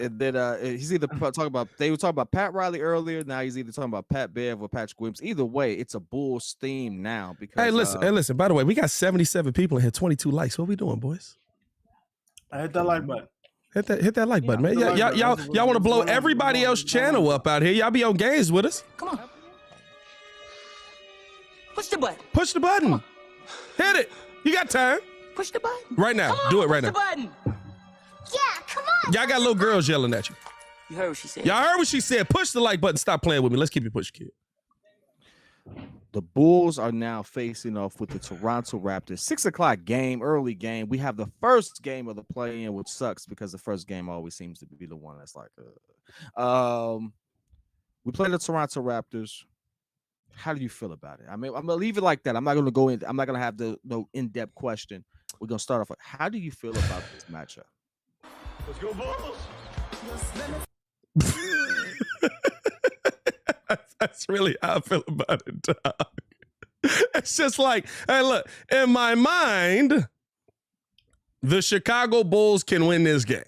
And then he's either talking about, they were talking about Pat Riley earlier. Now he's either talking about Pat Bev or Patrick Williams. Either way, it's a Bulls theme now. Because hey, listen. By the way, we got 77 people in here, 22 likes. What we doing, boys? I hit that like button. Hit that like button, man. Y'all want to blow everybody else's channel up out here. Y'all be on games with us. Come on. Push the button. Push the button. Hit it. You got time. Push the button. Right now. Do it right now. Push the button. Yeah, come on. Y'all got little girls yelling at you. You heard what she said. Y'all heard what she said. Push the like button. Stop playing with me. Let's keep it pushing, Kid. The Bulls are now facing off with the Toronto Raptors. 6:00 game, early game. We have the first game of the play-in, which sucks because the first game always seems to be the one that's like, we play the Toronto Raptors. How do you feel about it? I mean, I'm gonna leave it like that. I'm not gonna go in. I'm not gonna have no in-depth question. We're gonna start off with how do you feel about this matchup? Let's go, Bulls. That's really how I feel about it, dog. It's just like, hey, look, in my mind, the Chicago Bulls can win this game.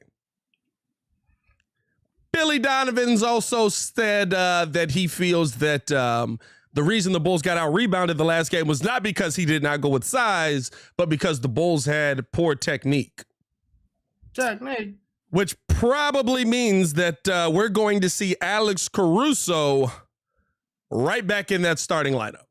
Billy Donovan's also said that he feels that the reason the Bulls got out-rebounded the last game was not because he did not go with size, but because the Bulls had poor technique. Technique. Which probably means that we're going to see Alex Caruso right back in that starting lineup.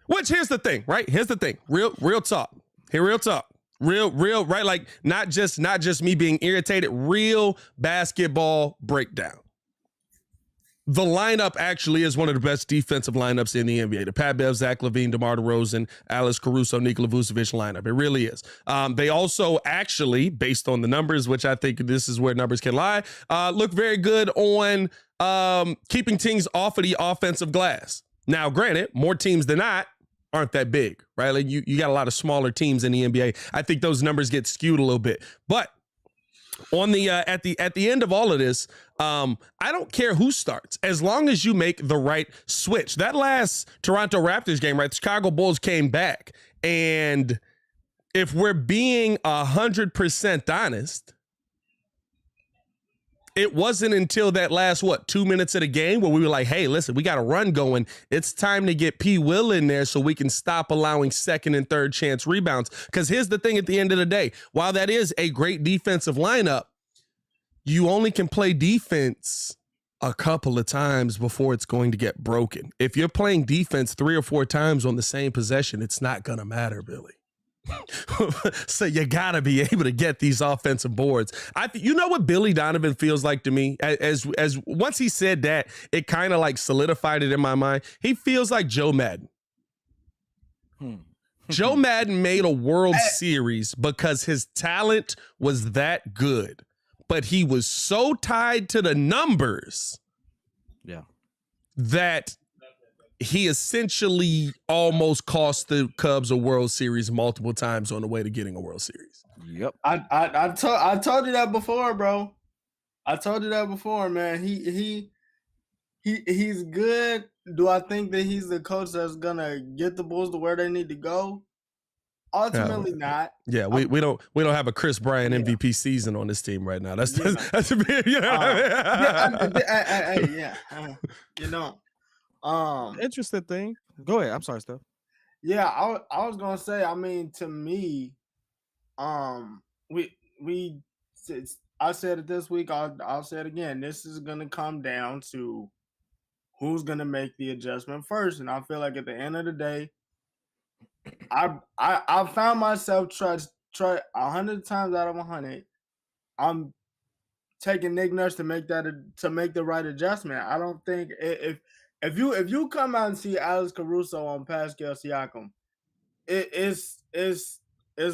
Which, here's the thing, right? Here's the thing. Real talk. Real talk. Real, right? Like, not just me being irritated. Real basketball breakdown. The lineup actually is one of the best defensive lineups in the NBA. The Pat Bev, Zach LaVine, DeMar DeRozan, Alex Caruso, Nikola Vucevic lineup. It really is. They also actually, based on the numbers, which I think this is where numbers can lie, look very good on keeping teams off of the offensive glass. Now, granted, more teams than not aren't that big, right? Like you got a lot of smaller teams in the NBA. I think those numbers get skewed a little bit. But on the at the end of all of this, I don't care who starts as long as you make the right switch. That last Toronto Raptors game, right? The Chicago Bulls came back, and if we're being 100% honest, it wasn't until that last 2 minutes of the game where we were like, hey, listen, we got a run going. It's time to get P. Will in there so we can stop allowing second and third chance rebounds. Because here's the thing at the end of the day. While that is a great defensive lineup, you only can play defense a couple of times before it's going to get broken. If you're playing defense 3 or 4 times on the same possession, it's not going to matter, Billy. So you got to be able to get these offensive boards. You know what Billy Donovan feels like to me? As once he said that, it kind of like solidified it in my mind. He feels like Joe Madden. Joe Madden made a World Series because his talent was that good, but he was so tied to the numbers that he essentially almost cost the Cubs a World Series multiple times on the way to getting a World Series. Yep. I told you that before, bro. I told you that before, man. He's good. Do I think that he's the coach that's gonna get the Bulls to where they need to go? Ultimately, not. Yeah, we don't have a Chris Bryant MVP season on this team right now. That's a big, you know. Interesting thing. Go ahead. I'm sorry, Steph. Yeah, I was gonna say. I mean, to me, I said it this week. I'll say it again. This is gonna come down to who's gonna make the adjustment first, and I feel like at the end of the day, I found myself try 100 times out of 100. I'm taking Nick Nurse to make the right adjustment. I don't think if you come out and see Alex Caruso on Pascal Siakam, it's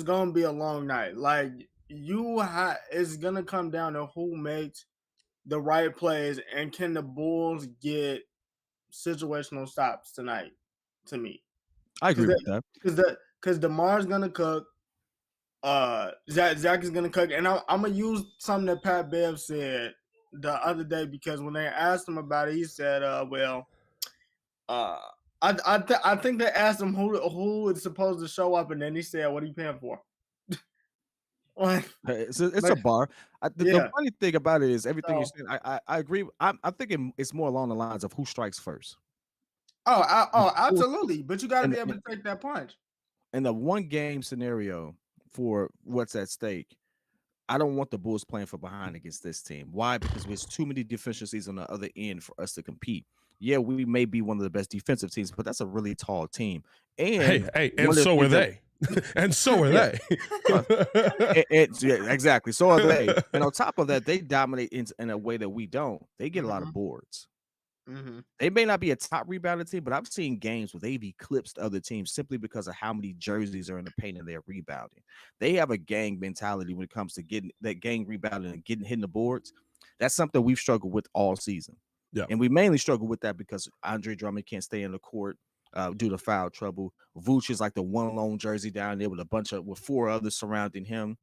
gonna be a long night. Like it's gonna come down to who makes the right plays and can the Bulls get situational stops tonight. To me, I agree with that because DeMar's gonna cook. Zach is gonna cook, and I'm gonna use something that Pat Bev said the other day because when they asked him about it, he said, I think they asked him who is supposed to show up, and then he said, "What are you paying for?" Like, it's a bar. The funny thing about it is everything you're saying. I agree. I'm thinking it's more along the lines of who strikes first. Oh, absolutely. But you got to be able to take that punch. In the one game scenario for what's at stake, I don't want the Bulls playing from behind against this team. Why? Because there's too many deficiencies on the other end for us to compete. Yeah, we may be one of the best defensive teams, but that's a really tall team. And and so are they. And so are they. Exactly. So are they. And on top of that, they dominate in a way that we don't. They get a lot of boards. Mm-hmm. They may not be a top rebounding team, but I've seen games where they've eclipsed other teams simply because of how many jerseys are in the paint and they're rebounding. They have a gang mentality when it comes to getting that gang rebounding and hitting the boards. That's something we've struggled with all season. Yeah. And we mainly struggle with that because Andre Drummond can't stay in the court due to foul trouble. Vooch is like the one lone jersey down there with 4 others surrounding him.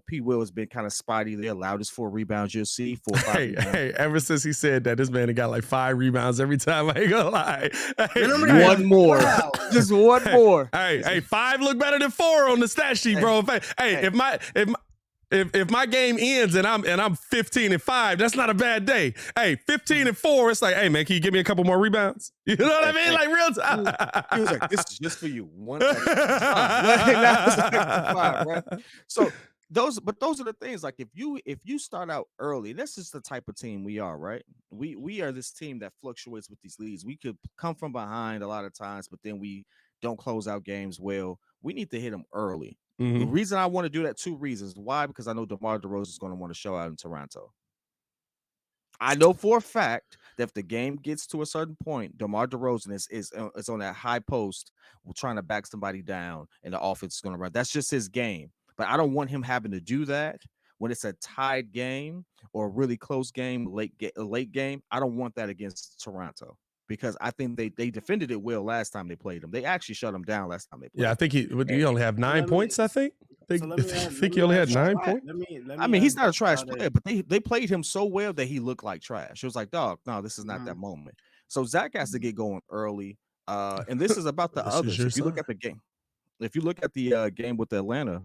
P. Will has been kind of spotty. They allowed his 4 rebounds. You'll see 4 or 5 rebounds. Hey, ever since he said that, this man got like 5 rebounds every time. I ain't gonna lie. One more. Just one more. Hey, 5 look better than 4 on the stat sheet, bro. If my game ends and I'm 15-5, that's not a bad day. Hey, 15-4, it's like, hey man, can you give me a couple more rebounds? You know what I mean? Like real time. He was like, this is just for you. 1 extra 5, right? So those are the things. Like if you start out early, this is the type of team we are, right? We are this team that fluctuates with these leads. We could come from behind a lot of times, but then we don't close out games well. We need to hit them early. Mm-hmm. The reason I want to do that, 2 reasons. Why? Because I know DeMar DeRozan is going to want to show out in Toronto. I know for a fact that if the game gets to a certain point, DeMar DeRozan is on that high post, trying to back somebody down, and the offense is going to run. That's just his game. But I don't want him having to do that when it's a tied game or a really close game, late game. I don't want that against Toronto. Because I think they defended it well last time they played them. They actually shut them down last time they played. Yeah, I think he only have 9 points. I think. I think he only had 9 points. I mean, he's not a trash player, but they played him so well that he looked like trash. It was like, dog, no, this is not that moment. So Zach has to get going early. And this is about the others. If you look at the game, game with Atlanta,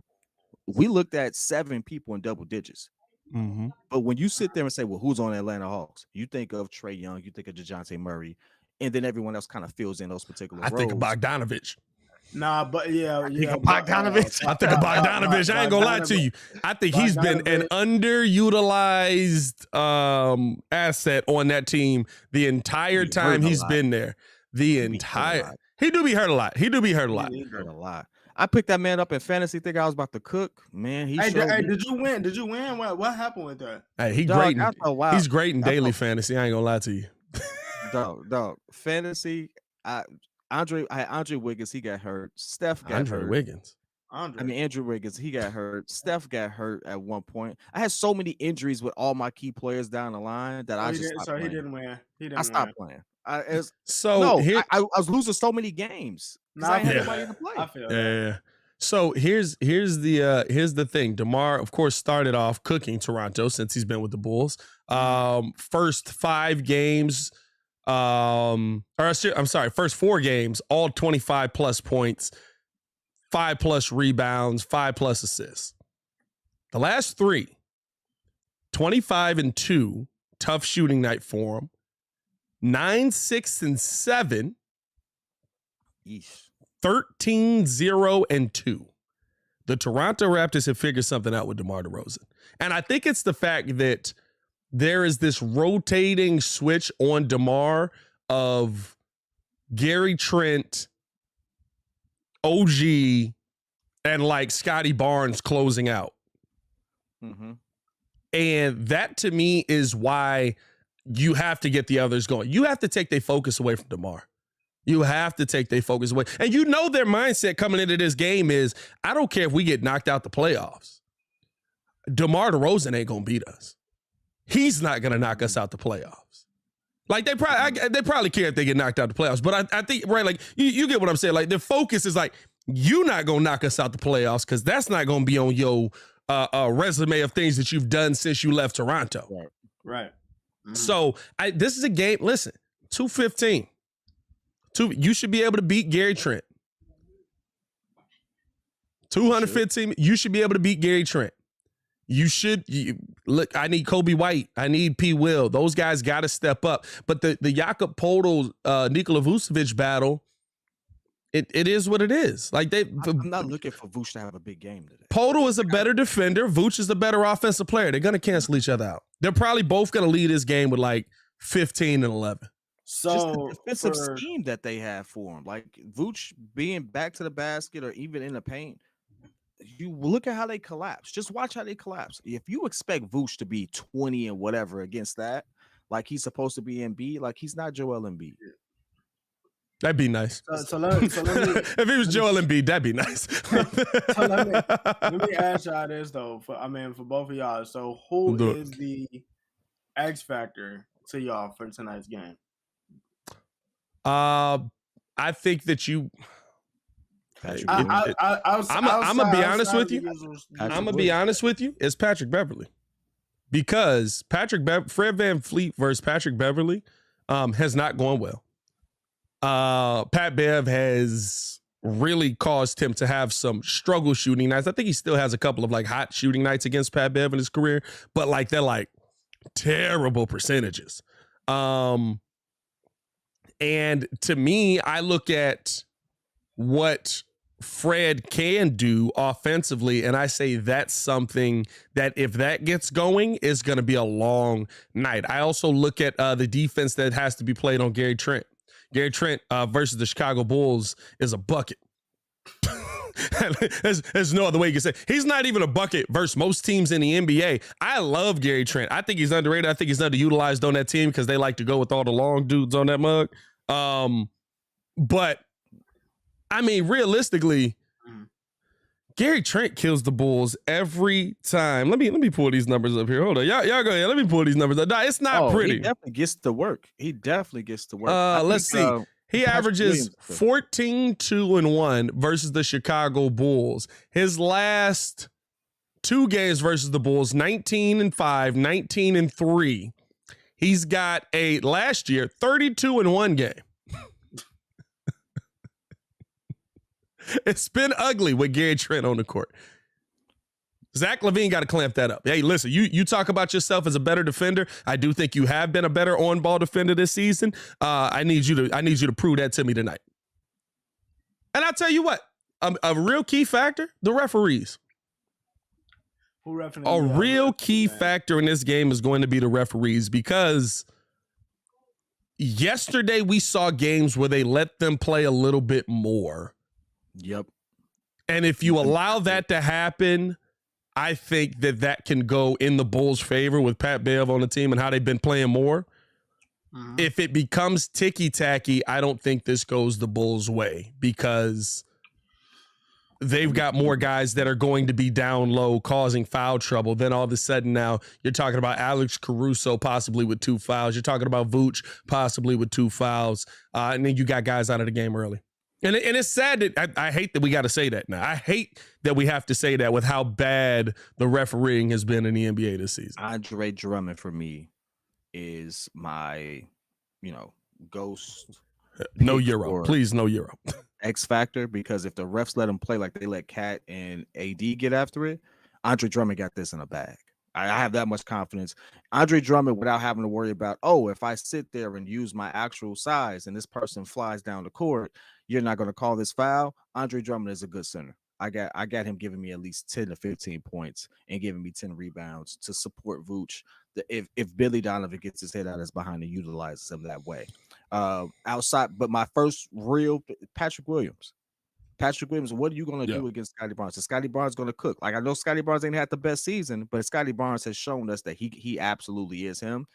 we looked at 7 people in double digits. Mm-hmm. But when you sit there and say, well, who's on the Atlanta Hawks? You think of Trae Young, you think of DeJounte Murray, and then everyone else kind of fills in those particular roles. I think of Bogdanovich. Nah, but yeah. Bogdanovich. I think of Bogdanovich. I ain't gonna lie to you. I think he's been an underutilized asset on that team the entire time he's been there. He do be hurt a lot. He hurt a lot. I picked that man up in fantasy, think I was about to cook. Man, did you win? Did you win? What happened with that? Hey, he's great in daily fantasy. I ain't gonna lie to you. Dog. Fantasy. Andre Wiggins, he got hurt. Steph got hurt. Andrew Wiggins, he got hurt. Steph got hurt at one point. I had so many injuries with all my key players down the line that he didn't win. I stopped playing. I was losing so many games. I had nobody to play. I feel that. So here's the thing. DeMar, of course, started off cooking Toronto since he's been with the Bulls. First 5 games, first 4 games, all 25 plus points, 5 plus rebounds, 5 plus assists. The last 3, 25-2, tough shooting night for him. 9, 6, and 7. 13-0-2. The Toronto Raptors have figured something out with DeMar DeRozan. And I think it's the fact that there is this rotating switch on DeMar of Gary Trent, OG, and like Scotty Barnes closing out. Mm-hmm. And that to me is why you have to get the others going. You have to take their focus away from DeMar. You have to take their focus away. And you know their mindset coming into this game is, I don't care if we get knocked out the playoffs. DeMar DeRozan ain't going to beat us. He's not going to knock us out the playoffs. Like, they probably care if they get knocked out the playoffs. But I think, right, like, you get what I'm saying. Like, the focus is like, you're not going to knock us out the playoffs because that's not going to be on your resume of things that you've done since you left Toronto. Right. Mm-hmm. So, this is a game, listen, 215. You should be able to beat Gary Trent. 215. You should be able to beat Gary Trent. Look, I need Kobe White. I need P. Will. Those guys got to step up. But the Jakob Poeltl, Nikola Vucevic battle, it is what it is. Like I'm not looking for Vuce to have a big game today. Poeltl is a better defender. Vuce is a better offensive player. They're going to cancel each other out. They're probably both going to lead this game with like 15 and 11. So just the defensive scheme that they have for him, like Vooch being back to the basket or even in the paint, you look at how they collapse. Just watch how they collapse. If you expect Vooch to be 20 and whatever against that, like he's supposed to be Embiid. Like he's not Joel Embiid. That'd be nice. So let me if he was Joel Embiid, that'd be nice. so let me ask y'all this though. For both of y'all. So who is the X factor to y'all for tonight's game? I think that you. I'm gonna be honest with you. I'm gonna be honest with you. It's Patrick Beverley, because Fred VanVleet versus Patrick Beverley has not gone well. Pat Bev has really caused him to have some struggle shooting nights. I think he still has a couple of like hot shooting nights against Pat Bev in his career, but like they're like terrible percentages. And to me, I look at what Fred can do offensively, and I say that's something that if that gets going is going to be a long night. I also look at the defense that has to be played on Gary Trent. Gary Trent versus the Chicago Bulls is a bucket. There's no other way you can say. He's not even a bucket versus most teams in the NBA. I love Gary Trent. I think he's underrated. I think he's underutilized on that team because they like to go with all the long dudes on that mug. But I mean, realistically, Gary Trent kills the Bulls every time. Let me pull these numbers up here. Hold on. Y'all go ahead. Let me pull these numbers up. Nah, it's not pretty. He definitely gets to work. Let's see. He averages 14-2-1 versus the Chicago Bulls. His last 2 games versus the Bulls, 19-5, 19-3. He's got a last year 32-1 game. It's been ugly with Gary Trent on the court. Zach LaVine got to clamp that up. Hey, listen, you talk about yourself as a better defender. I do think you have been a better on-ball defender this season. I need you to prove that to me tonight. And I'll tell you what, a real key factor, the referees. A real key factor in this game is going to be the referees, because yesterday we saw games where they let them play a little bit more. Yep. And if you allow that to happen, I think that can go in the Bulls' favor with Pat Bev on the team and how they've been playing more. Mm-hmm. If it becomes ticky-tacky, I don't think this goes the Bulls' way, because they've got more guys that are going to be down low causing foul trouble. Then all of a sudden now you're talking about Alex Caruso possibly with 2 fouls. You're talking about Vooch possibly with 2 fouls. And then you got guys out of the game early. And it's sad that I hate that we got to say that now. I hate that we have to say that with how bad the refereeing has been in the NBA this season. Andre Drummond for me is my, ghost. No Euro. Please, no Euro. X factor, because if the refs let him play like they let Cat and AD get after it, Andre Drummond got this in a bag. I have that much confidence. Andre Drummond, without having to worry about, if I sit there and use my actual size and this person flies down the court, you're not going to call this foul. Andre Drummond is a good center. I got him giving me at least 10 to 15 points and giving me 10 rebounds to support Vooch. If Billy Donovan gets his head out as behind and utilizes him that way. Outside, but my first real Patrick Williams. What are you going to do against Scotty Barnes? Is Scotty Barnes going to cook? Like, I know Scotty Barnes ain't had the best season, but Scotty Barnes has shown us that he absolutely is him.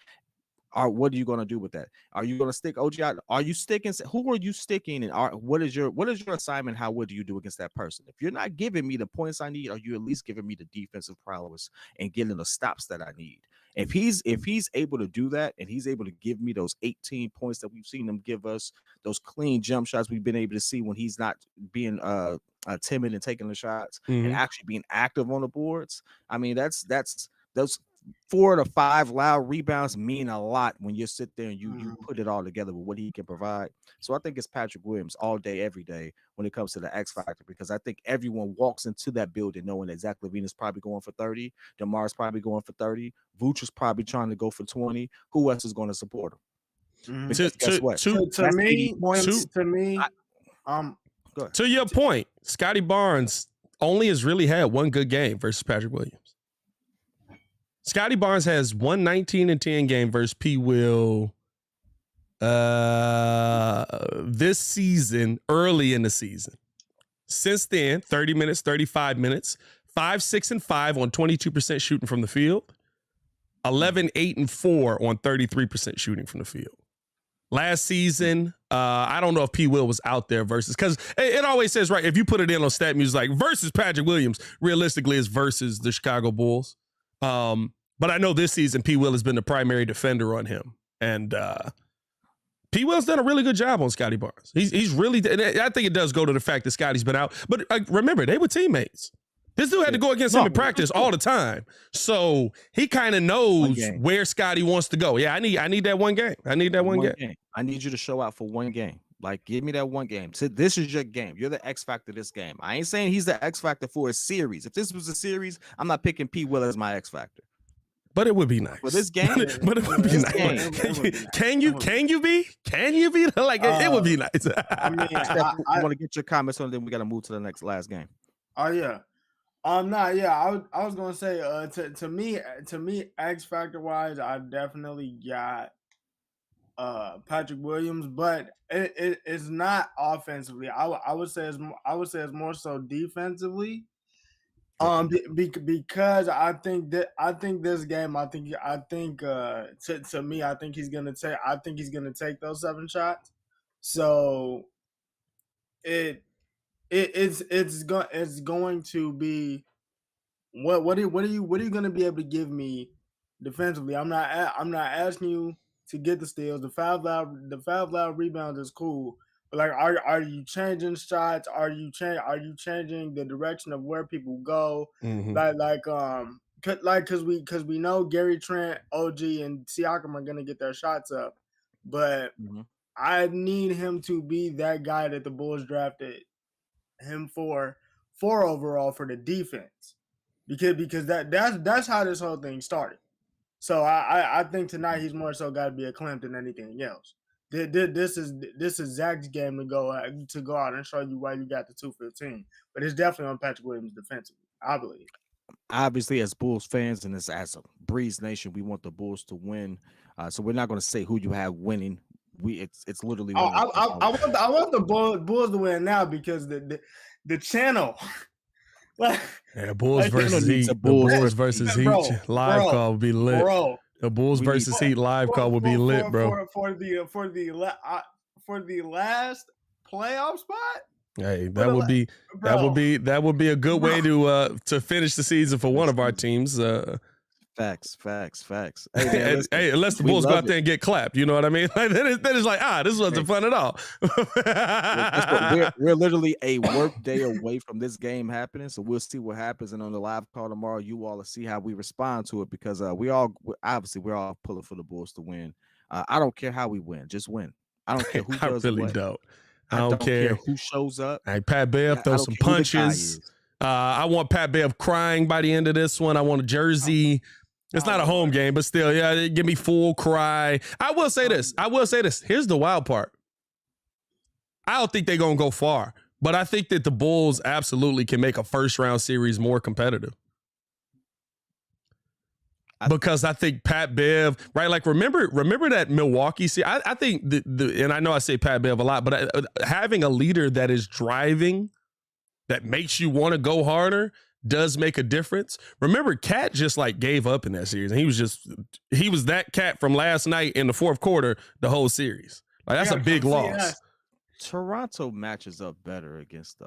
What are you going to do with that? Are you going to stick OG out? Are you sticking? Who are you sticking? And what is your assignment? How would you do against that person? If you're not giving me the points I need, are you at least giving me the defensive prowess and getting the stops that I need? If he's able to do that, and he's able to give me those 18 points that we've seen him give us, those clean jump shots we've been able to see when he's not being timid and taking the shots, and actually being active on the boards. I mean, that's those 4 to 5 loud rebounds mean a lot when you sit there and you put it all together with what he can provide. So I think it's Patrick Williams all day, every day when it comes to the X factor, because I think everyone walks into that building knowing that Zach LaVine is probably going for 30, DeMar's probably going for 30, Vooch is probably trying to go for 20. Who else is going to support him? Guess what? To your point, Scotty Barnes only has really had one good game versus Patrick Williams. Scotty Barnes has 1-19-10 game versus P. Will this season, early in the season. Since then, 30 minutes, 35 minutes, 5, 6, and 5 on 22% shooting from the field. 11, 8, and 4 on 33% shooting from the field. Last season, I don't know if P. Will was out there versus, because it always says, right, if you put it in on stat music, like versus Patrick Williams, realistically is versus the Chicago Bulls. But I know this season P. Will has been the primary defender on him. And P. Will's done a really good job on Scotty Barnes. He's really, and I think it does go to the fact that Scotty's been out. But remember, they were teammates. This dude had to go against him in practice all the time. So he kind of knows where Scotty wants to go. Yeah, I need that one game. I need that one game. I need you to show out for one game. Like, give me that one game. So this is your game. You're the X factor of this game. I ain't saying he's the X factor for a series. If this was a series, I'm not picking P. Will as my X factor. But it would be nice. For this game, but it would be nice. Can you be? Like, it would be nice. I mean, I want to get your comments on it, then we got to move to the last game. Oh yeah. I was gonna say, to me, X factor wise, I definitely got Patrick Williams, but it's not offensively. I would say it's more so defensively. Because I think this game, to me, I think he's gonna take those 7 shots. So it's going to be what are you going to be able to give me defensively? I'm not asking you to get the steals. The five loud rebounds is cool, but like, are you changing shots? Are you changing the direction of where people go? Mm-hmm. Because we know Gary Trent, OG, and Siakam are going to get their shots up, but I need him to be that guy that the Bulls drafted him for overall for the defense, because that's how this whole thing started. So I think tonight he's more so got to be acclaimed than anything else. This is Zach's game to go out and show you why you got the 215, but it's definitely on Patrick Williams defensively, I believe. Obviously, as Bulls fans and as a Breeze Nation, we want the Bulls to win. So we're not going to say who you have winning. It's literally. I want the Bulls to win now because the channel. Bulls versus Heat. The Bulls versus Heat live call would be lit. Bro, the Bulls versus Heat live call would be lit, bro. For the last playoff spot. Hey, that would be a good way to finish the season for one of our teams. Facts. Hey, unless the Bulls go out there and get clapped, you know what I mean? Like, then it's like, this wasn't fun at all. we're literally a work day away from this game happening, so we'll see what happens. And on the live call tomorrow, you all will see how we respond to it, because we're all pulling for the Bulls to win. I don't care how we win, just win. I don't care who does I really what. don't. I don't care who shows up. Hey, Pat Bev, throw some punches. I want Pat Bev crying by the end of this one. I want a jersey. It's not a home game, but still, yeah, give me full cry. I will say this. Here's the wild part. I don't think they're going to go far, but I think that the Bulls absolutely can make a first-round series more competitive. Because I think Pat Bev, right? Like, remember that Milwaukee series? I think, and I know I say Pat Bev a lot, but having a leader that is driving, that makes you want to go harder, does make a difference. Remember, Cat just like gave up in that series, and he was that Cat from last night in the fourth quarter the whole series. Like, that's a big loss. Toronto matches up better against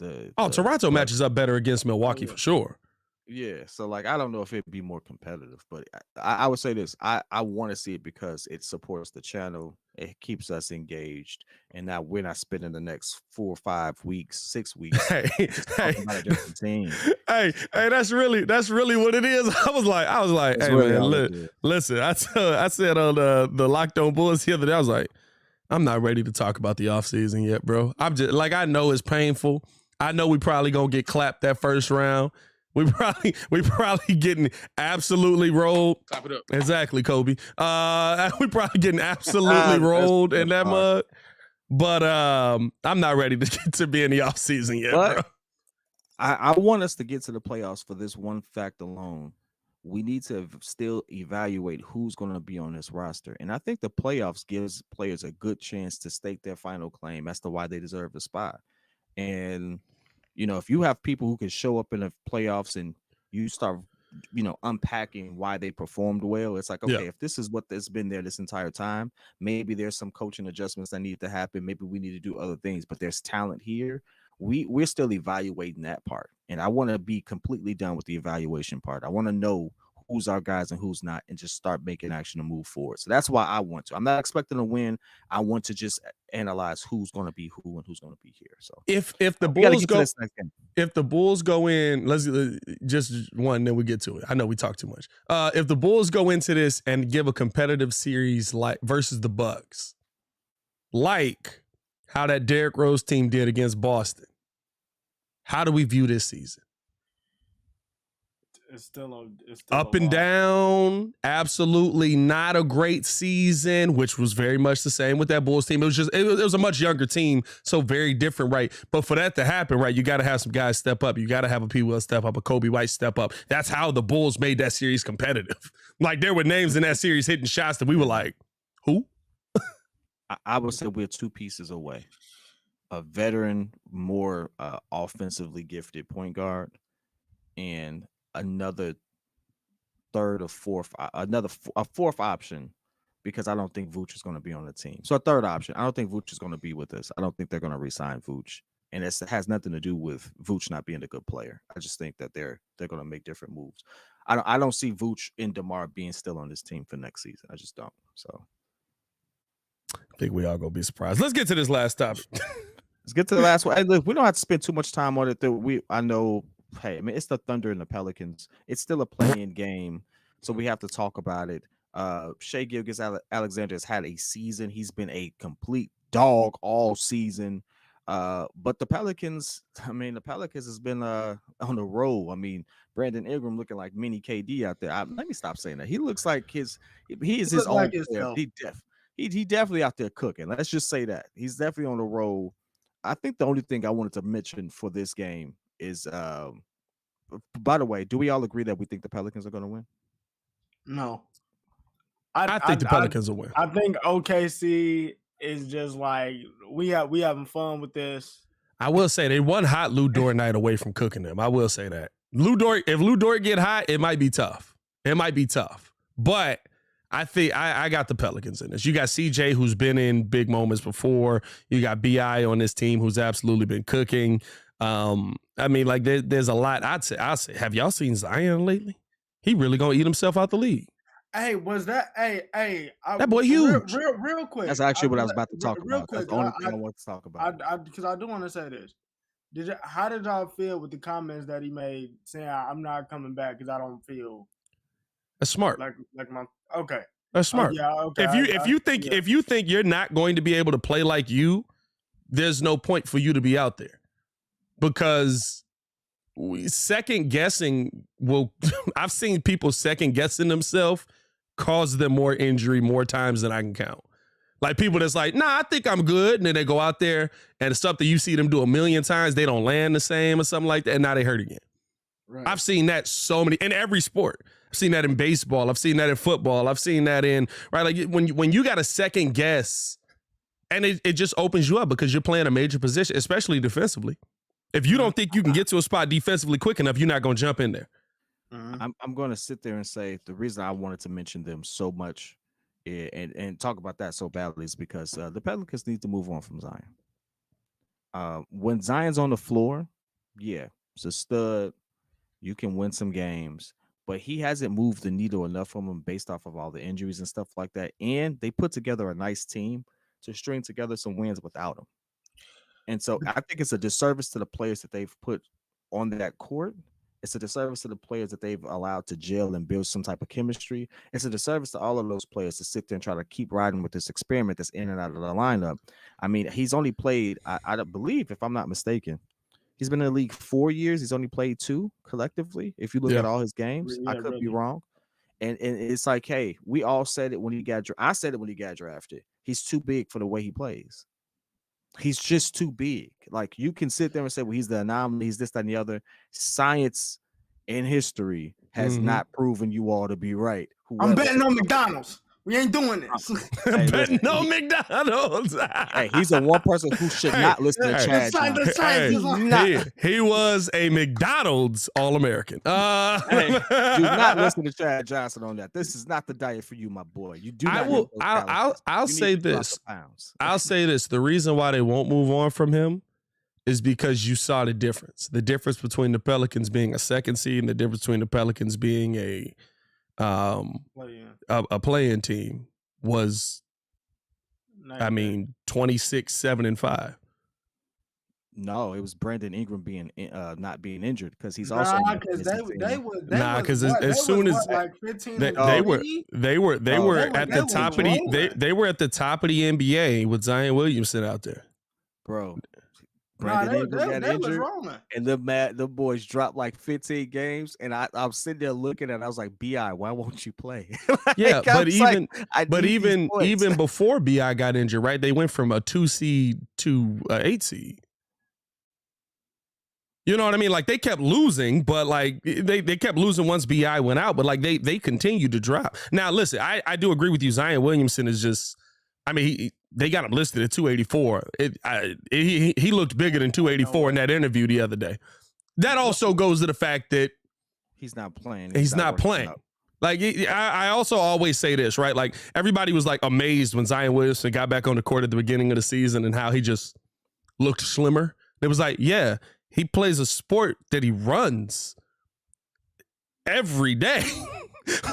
Toronto matches up better against Milwaukee for sure. Yeah, so like, I don't know if it'd be more competitive, but I would say this: I want to see it because it supports the channel, it keeps us engaged, and now we're not spending the next 4 or 5 weeks, 6 weeks talking about a different team. Hey, that's really what it is. I was like, that's hey really man, listen, I said on the Locked On Bulls the other day, I was like, I'm not ready to talk about the offseason yet, bro. I'm just like, I know it's painful. I know we probably gonna get clapped that first round. We probably getting absolutely rolled. Clap it up. Exactly, Kobe. We probably getting absolutely rolled in that mud. But I'm not ready to be in the offseason yet, bro. I want us to get to the playoffs for this one fact alone. We need to still evaluate who's going to be on this roster. And I think the playoffs gives players a good chance to stake their final claim as to why they deserve the spot. And if you have people who can show up in the playoffs and you start unpacking why they performed well. It's like, okay, if this is what has been there this entire time, maybe there's some coaching adjustments that need to happen. Maybe we need to do other things, but there's talent here. We're still evaluating that part. And I want to be completely done with the evaluation part. I want to know who's our guys and who's not, and just start making action to move forward. So that's why I want to. I'm not expecting to win. I want to just analyze who's going to be who and who's going to be here. So if the Bulls go in, let's just one, then we get to it. I know we talk too much. If the Bulls go into this and give a competitive series like versus the Bucks, like how that Derrick Rose team did against Boston, how do we view this season? It's still up and down. Absolutely not a great season, which was very much the same with that Bulls team. It was a much younger team, so very different, right? But for that to happen, right, you got to have some guys step up. You got to have a P. Will step up, a Kobe White step up. That's how the Bulls made that series competitive. Like, there were names in that series hitting shots that we were like, who? I would say we're two pieces away. A veteran, more offensively gifted point guard, and another a fourth option, because I don't think Vooch is going to be on the team. So a third option. I don't think Vooch is going to be with us. I don't think they're going to re-sign Vooch, and it has nothing to do with Vooch not being a good player. I just think that they're going to make different moves. I don't see Vooch and DeMar being still on this team for next season. I just don't. So I think we all gonna be surprised. Let's get to this last topic. Let's get to the last one. Hey, look, we don't have to spend too much time on it. I know. Hey, I mean, it's the Thunder and the Pelicans. It's still a play-in game, so we have to talk about it. Shai Gilgeous-Alexander has had a season. He's been a complete dog all season. But the Pelicans has been on the roll. I mean, Brandon Ingram looking like mini KD out there. Let me stop saying that. He looks like he is his own player. He definitely out there cooking. Let's just say that. He's definitely on the roll. I think the only thing I wanted to mention for this game is, by the way, do we all agree that we think the Pelicans are going to win? No. I think the Pelicans will win. I think OKC is just like, we having fun with this. I will say they one hot Lou Dort night away from cooking them. I will say that. If Lou Dort get hot, it might be tough. But I think I got the Pelicans in this. You got CJ, who's been in big moments before. You got BI on this team, who's absolutely been cooking. I mean, like there's a lot. I'll say, have y'all seen Zion lately? He really gonna eat himself out the league. Hey, was that? That boy huge. Real quick. That's actually what I was about to talk about. Real quick, that's the only thing I want to talk about. Because I do want to say this. How did y'all feel with the comments that he made saying, "I'm not coming back because I don't feel"? That's smart. Okay. That's smart. Yeah. Okay. If you think you're not going to be able to play like you, there's no point for you to be out there, because second guessing will. I've seen people second guessing themselves cause them more injury more times than I can count. Like people that's like, nah, I think I'm good, and then they go out there and something you see them do a million times, they don't land the same or something like that, and now they hurt again. Right. I've seen that so many in every sport. I've seen that in baseball. I've seen that in football. I've seen that in, right? Like when you got a second guess, and it just opens you up because you're playing a major position, especially defensively. If you don't think you can get to a spot defensively quick enough, you're not going to jump in there. I'm going to sit there and say the reason I wanted to mention them so much and talk about that so badly is because the Pelicans need to move on from Zion. When Zion's on the floor, yeah, it's a stud. You can win some games, but he hasn't moved the needle enough from him based off of all the injuries and stuff like that. And they put together a nice team to string together some wins without him. And so I think it's a disservice to the players that they've put on that court. It's a disservice to the players that they've allowed to gel and build some type of chemistry. It's a disservice to all of those players to sit there and try to keep riding with this experiment that's in and out of the lineup. I mean, he's only played, I believe, if I'm not mistaken, he's been in the league 4 years. He's only played 2 collectively. If you look at all his games, I could be wrong. And it's like, hey, we all said it when he got I said it when he got drafted. He's too big for the way he plays. He's just too big. Like, you can sit there and say, well, he's the anomaly, he's this, that, and the other. Science and history has not proven you all to be right. I'm betting on McDonald's. We ain't doing this. Hey, But listen, no McDonald's. hey, he's the one person who should not listen to hey, Chad sign the Johnson. sign. Hey, Just like- Not- he was a McDonald's All-American. Hey, do not listen to Chad Johnson on that. This is not the diet for you, my boy. You do. I not will. need those I'll calories. I'll You say need to drop this. the pounds. I'll say this. The reason why they won't move on from him is because you saw the difference. The difference between the Pelicans being a second seed and the difference between the Pelicans being a play-in team was, I mean, 26, 7, and 5. No, it was Brandon Ingram being not being injured because he's Nah, also on the because Pistons they team. was Nah, 'cause what? as They soon was as- what, like 15 They, and they were 3? they were No, they they were were- at they the were top of the rolling. they were at the top of the NBA with Zion Williamson out there. Bro. Nah, Brandon Ingram got they was injured, rolling. and the boys dropped like 15 games, and I'm sitting there looking at it, I was like, Bi, why won't you play? Yeah, I'm but just like, even before Bi got injured, right? They went from a 2 seed to a 8 seed. You know what I mean? Like they kept losing, but like they kept losing once Bi went out, but like they continued to drop. Now, listen, I do agree with you. Zion Williamson is just, I mean, they got him listed at 284. He looked bigger than 284 in that interview the other day. That also goes to the fact that he's not playing. he's not working playing. out. Like I also always say this, right? Like everybody was like amazed when Zion Williamson got back on the court at the beginning of the season and how he just looked slimmer. It was like, yeah, he plays a sport that he runs every day.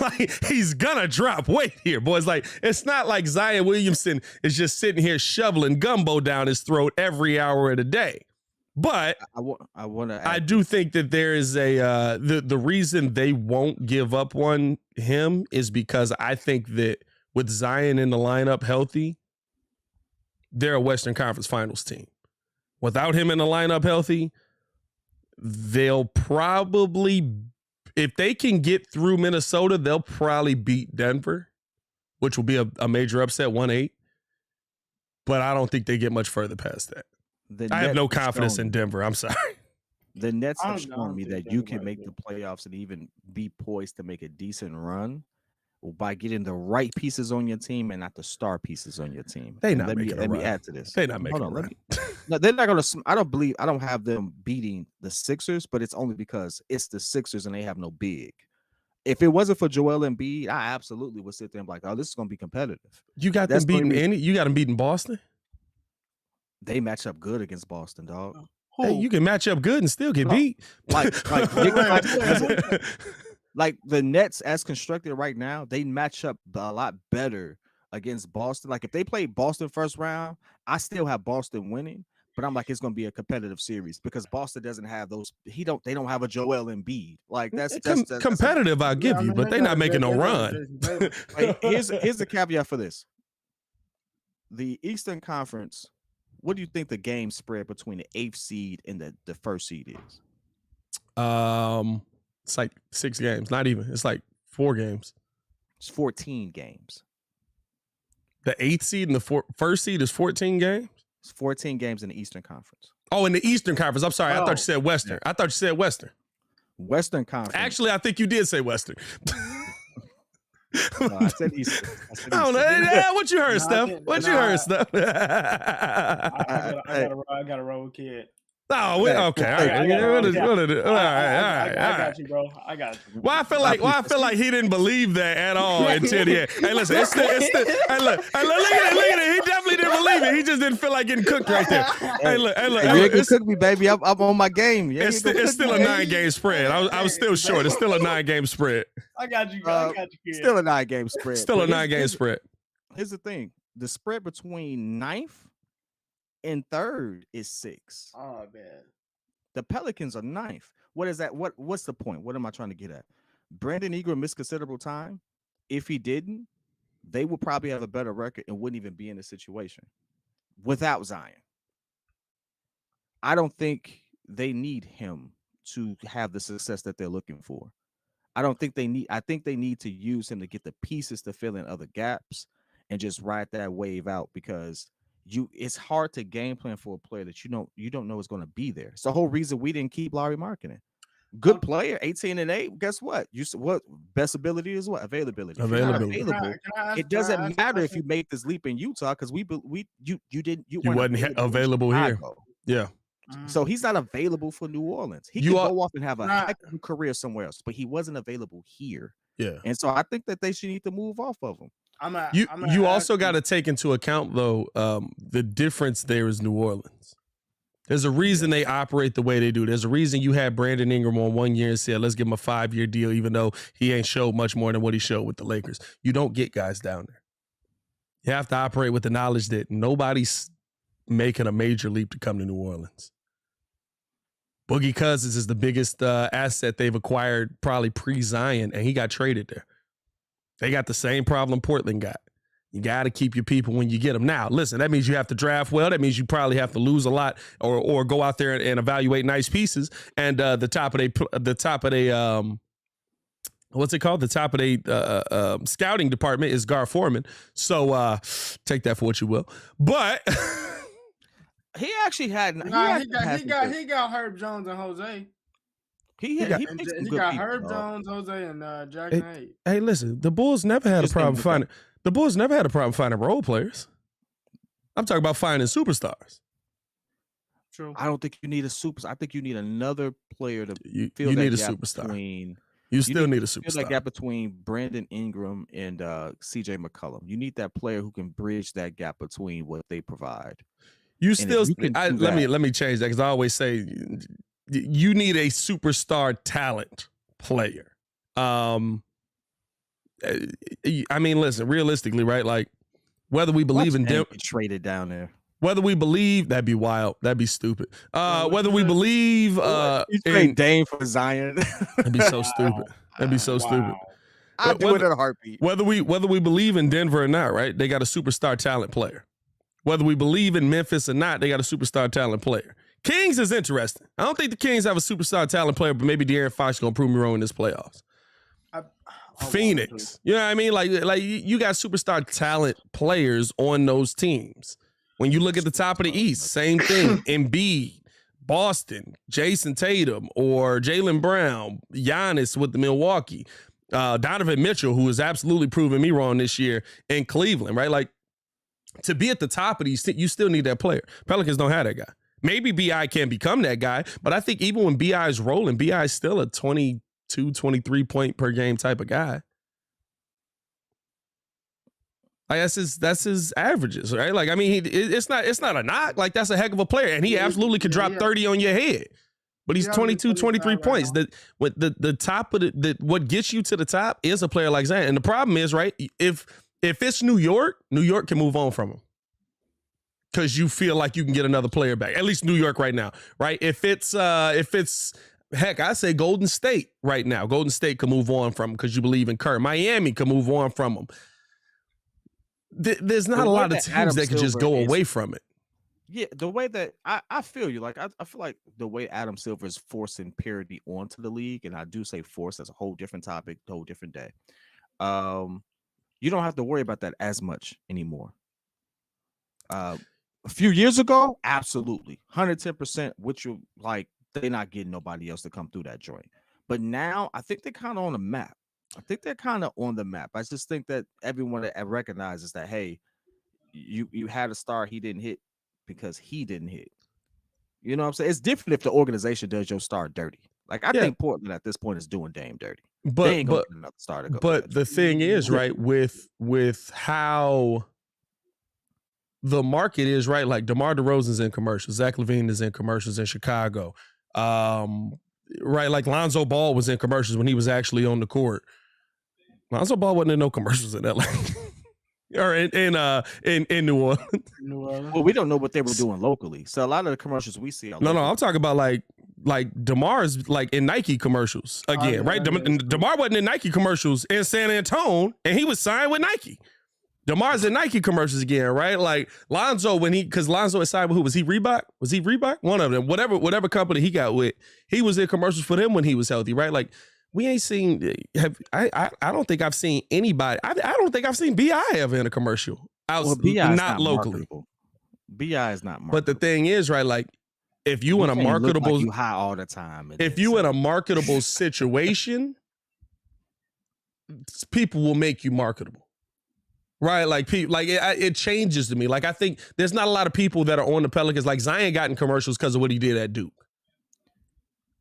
Like he's gonna drop weight here, boys. Like it's not like Zion Williamson is just sitting here shoveling gumbo down his throat every hour of the day. But I do think that there is a the reason they won't give up on him is because I think that with Zion in the lineup healthy, they're a Western Conference Finals team. Without him in the lineup healthy, they'll probably, if they can get through Minnesota, they'll probably beat Denver, which will be a major upset, 1-8. But I don't think they get much further past that. I have no confidence in Denver. I'm sorry. The Nets I have don't shown me think that you anybody can make do. the playoffs and even be poised to make a decent run by getting the right pieces on your team and not the star pieces on your team. They And not let making a me run. add to this. They're not making Hold a on, run. No, they're not gonna. I don't have them beating the Sixers, but it's only because it's the Sixers and they have no big. If it wasn't for Joel Embiid, I absolutely would sit there and be like, "Oh, this is gonna be competitive." You got That's them the only beating reason- you got them beating Boston? They match up good against Boston, dog. Hey, you can match up good and still get No. beat. Like Wait. like the Nets as constructed right now, they match up a lot better against Boston. Like if they play Boston first round, I still have Boston winning, but I'm like it's gonna be a competitive series because Boston doesn't have those. They don't have a Joel Embiid. Like that's competitive, I'll give you, but they're not making no run. Here's the caveat for this. The Eastern Conference, what do you think the game spread between the 8th seed and the first seed is? It's like 6 games, not even. It's like 4 games. It's 14 games. The 8th seed and the first seed is 14 games. It's 14 games in the Eastern Conference. Oh, in the Eastern Conference. I'm sorry. I thought you said Western. I thought you said Western. Western Conference. Actually, I think you did say Western. No, I said Eastern. I don't know. Yeah, what you heard, No, Steph? What you heard, Steph? I got a road kid. Oh, okay. All right. I All got you, bro. I got you. Well, I feel like he didn't believe that at all until the end. Hey, listen, it's still hey, look at it. He definitely didn't believe it. He just didn't feel like getting cooked right there. Hey, look, You can cook me, baby. I'm on my game. It's still a 9-game spread. I was still short. It's still a 9-game spread. I got you, kid. Still a 9-game spread. Still a 9-game spread. Here's the thing: the spread between 9th and 3rd is 6. Oh man. The Pelicans are 9th. What is that? What's the point? What am I trying to get at? Brandon Ingram missed considerable time. If he didn't, they would probably have a better record and wouldn't even be in this situation without Zion. I don't think they need him to have the success that they're looking for. I think they need to use him to get the pieces to fill in other gaps and just ride that wave out because it's hard to game plan for a player that you don't know is going to be there. It's the whole reason we didn't keep Larry Markkinen. Good player, 18-8. Guess what? What best ability is what? Availability. If you're not available, it doesn't matter if you make this leap in Utah because you weren't available here. Yeah. So he's not available for New Orleans. He could go off and have a heck of a career somewhere else, but he wasn't available here. Yeah. And so I think that they should need to move off of him. You also got to take into account though the difference there is New Orleans. There's a reason they operate the way they do. There's a reason you had Brandon Ingram on 1 year and said, let's give him a 5-year deal, even though he ain't showed much more than what he showed with the Lakers. You don't get guys down there. You have to operate with the knowledge that nobody's making a major leap to come to New Orleans. Boogie Cousins is the biggest asset they've acquired probably pre-Zion, and he got traded there. They got the same problem Portland got. You got to keep your people when you get them. Now, listen, that means you have to draft well. That means you probably have to lose a lot or go out there and evaluate nice pieces. And the top of what's it called? The top of the scouting department is Gar Foreman. So take that for what you will. But he actually had. He got Herb Jones and Jose. He got Herb Jones, Jose, and Jackson Hayes. Hey, listen, the Bulls never had a problem finding. The Bulls never had a problem finding role players. I'm talking about finding superstars. True. I don't think you need a superstar. I think you need another player to fill you that need a gap superstar. Between, you still need a superstar. Fill that gap between Brandon Ingram and CJ McCollum. You need that player who can bridge that gap between what they provide. Let me change that because I always say you need a superstar talent player. I mean, listen, realistically, right? Like, whether we believe in Denver, traded down there. Whether we believe, that'd be wild. That'd be stupid. Whether we believe in Dame for Zion, that'd be so stupid. That'd be so stupid. I'd do it in a heartbeat. Whether we believe in Denver or not, right? They got a superstar talent player. Whether we believe in Memphis or not, they got a superstar talent player. Kings is interesting. I don't think the Kings have a superstar talent player, but maybe De'Aaron Fox is gonna prove me wrong in this playoffs. Phoenix, you know what I mean? Like you got superstar talent players on those teams. When you look at the top of the East, same thing. Embiid, Boston, Jason Tatum, or Jaylen Brown, Giannis with the Milwaukee, Donovan Mitchell, who has absolutely proven me wrong this year in Cleveland, right? Like, to be at the top of these, you still need that player. Pelicans don't have that guy. Maybe BI can become that guy, but I think even when BI is rolling, BI is still a 22, 23 point per game type of guy. Like that's his averages, right? Like, I mean, it's not a knock. Like, that's a heck of a player, and he absolutely could drop 30 on your head. But he's 22, 23 points. The top of what gets you to the top is a player like Zion. And the problem is, right, if it's New York can move on from him. Because you feel like you can get another player back. At least New York right now, right? If it's heck, I say Golden State right now. Golden State can move on from him because you believe in Kerr. Miami can move on from him. There's not a lot of teams that can just go away from it. Yeah, the way that I feel you, like I feel like the way Adam Silver is forcing parity onto the league, and I do say force, that's a whole different topic, a whole different day. You don't have to worry about that as much anymore. A few years ago, absolutely, 110%. Which you like, they're not getting nobody else to come through that joint. But now, I think they're kind of on the map. I just think that everyone that recognizes that, hey, you had a star, he didn't hit because he didn't hit. You know what I'm saying? It's different if the organization does your star dirty. Like, I think Portland at this point is doing Dame dirty. They ain't gonna get another star to go. But the thing is, right, with how the market is, right, like DeMar DeRozan's in commercials, Zach LaVine is in commercials in Chicago, right, like Lonzo Ball was in commercials when he was actually on the court. Lonzo Ball wasn't in no commercials in LA or in New Orleans. Well, we don't know what they were doing locally, so a lot of the commercials we see. No, I'm talking about like DeMar's like in Nike commercials again, right? DeMar wasn't in Nike commercials in San Antonio, and he was signed with Nike. DeMar's in Nike commercials again, right? Like Lonzo, because Lonzo is signed with who? Was he Reebok? One of them. Whatever company he got with, he was in commercials for them when he was healthy, right? Like, we ain't seen. I don't think I've seen anybody. I don't think I've seen BI ever in a commercial. BI not locally. BI is not marketable. But the thing is, right? Like, if you in a marketable, like you high all the time. If you in a marketable situation, people will make you marketable. Right, like people, like it changes to me. Like I think there's not a lot of people that are on the Pelicans. Like Zion got in commercials because of what he did at Duke.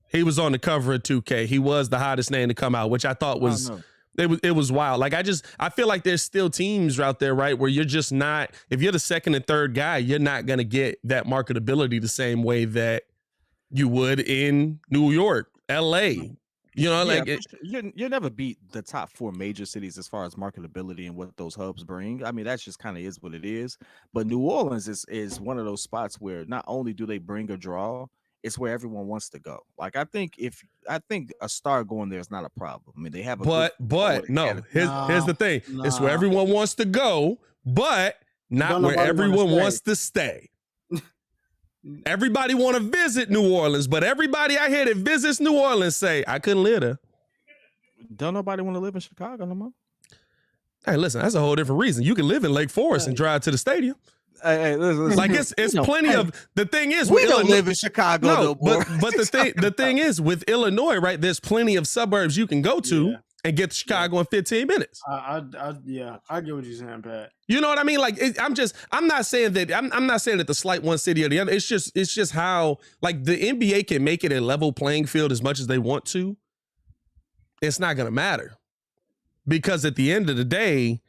He was on the cover of 2K. He was the hottest name to come out, which I thought was it was wild. Like I feel like there's still teams out there, right, where you're just not. If you're the second and third guy, you're not gonna get that marketability the same way that you would in New York, LA. You know, like you never beat the top 4 major cities as far as marketability and what those hubs bring. I mean, that's just kind of is what it is. But New Orleans is one of those spots where not only do they bring a draw, it's where everyone wants to go. Like I think a star going there is not a problem. I mean, they have a but no. Here's the thing. It's where everyone wants to go, but not where everyone wants to stay. Everybody want to visit New Orleans, but everybody I hear that visits New Orleans say, I couldn't live there. Don't nobody want to live in Chicago no more? Hey, listen, that's a whole different reason. You can live in Lake Forest and drive to the stadium. Hey, listen, like it's plenty of the thing is we don't live in Chicago no more. But the thing is with Illinois, right? There's plenty of suburbs you can go to and get to Chicago in 15 minutes. I get what you're saying, Pat. You know what I mean? Like I'm not saying that the slight one city or the other. It's just how like the NBA can make it a level playing field as much as they want to. It's not gonna matter because at the end of the day,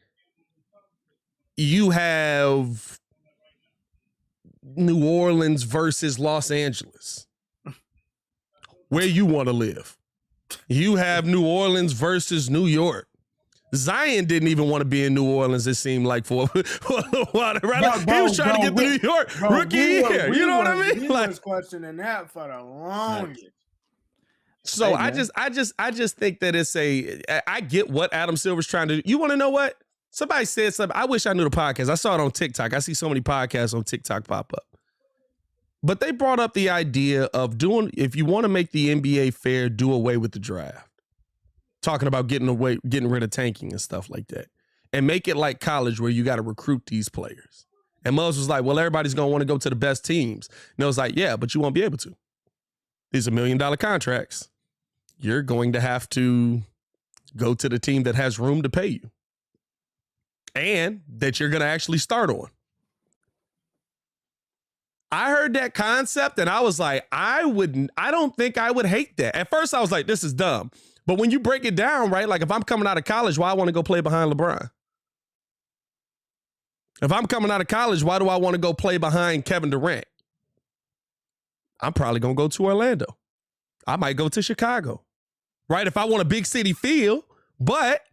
you have New Orleans versus Los Angeles. Where you want to live. You have New Orleans versus New York. Zion didn't even want to be in New Orleans, it seemed like, for a while. Right? He was trying to get to New York rookie year. You know what I mean? He was questioning that for the longest. So I just think that I get what Adam Silver's trying to do. You want to know what? Somebody said something. I wish I knew the podcast. I saw it on TikTok. I see so many podcasts on TikTok pop up. But they brought up the idea of if you want to make the NBA fair, do away with the draft. Talking about getting rid of tanking and stuff like that. And make it like college where you got to recruit these players. And Muzz was like, well, everybody's going to want to go to the best teams. And I was like, yeah, but you won't be able to. These are $1 million contracts. You're going to have to go to the team that has room to pay you. And that you're going to actually start on. I heard that concept and I was like, I don't think I would hate that. At first I was like, this is dumb. But when you break it down, right? Like if I'm coming out of college, why I want to go play behind LeBron? If I'm coming out of college, why do I want to go play behind Kevin Durant? I'm probably going to go to Orlando. I might go to Chicago, right? If I want a big city feel, but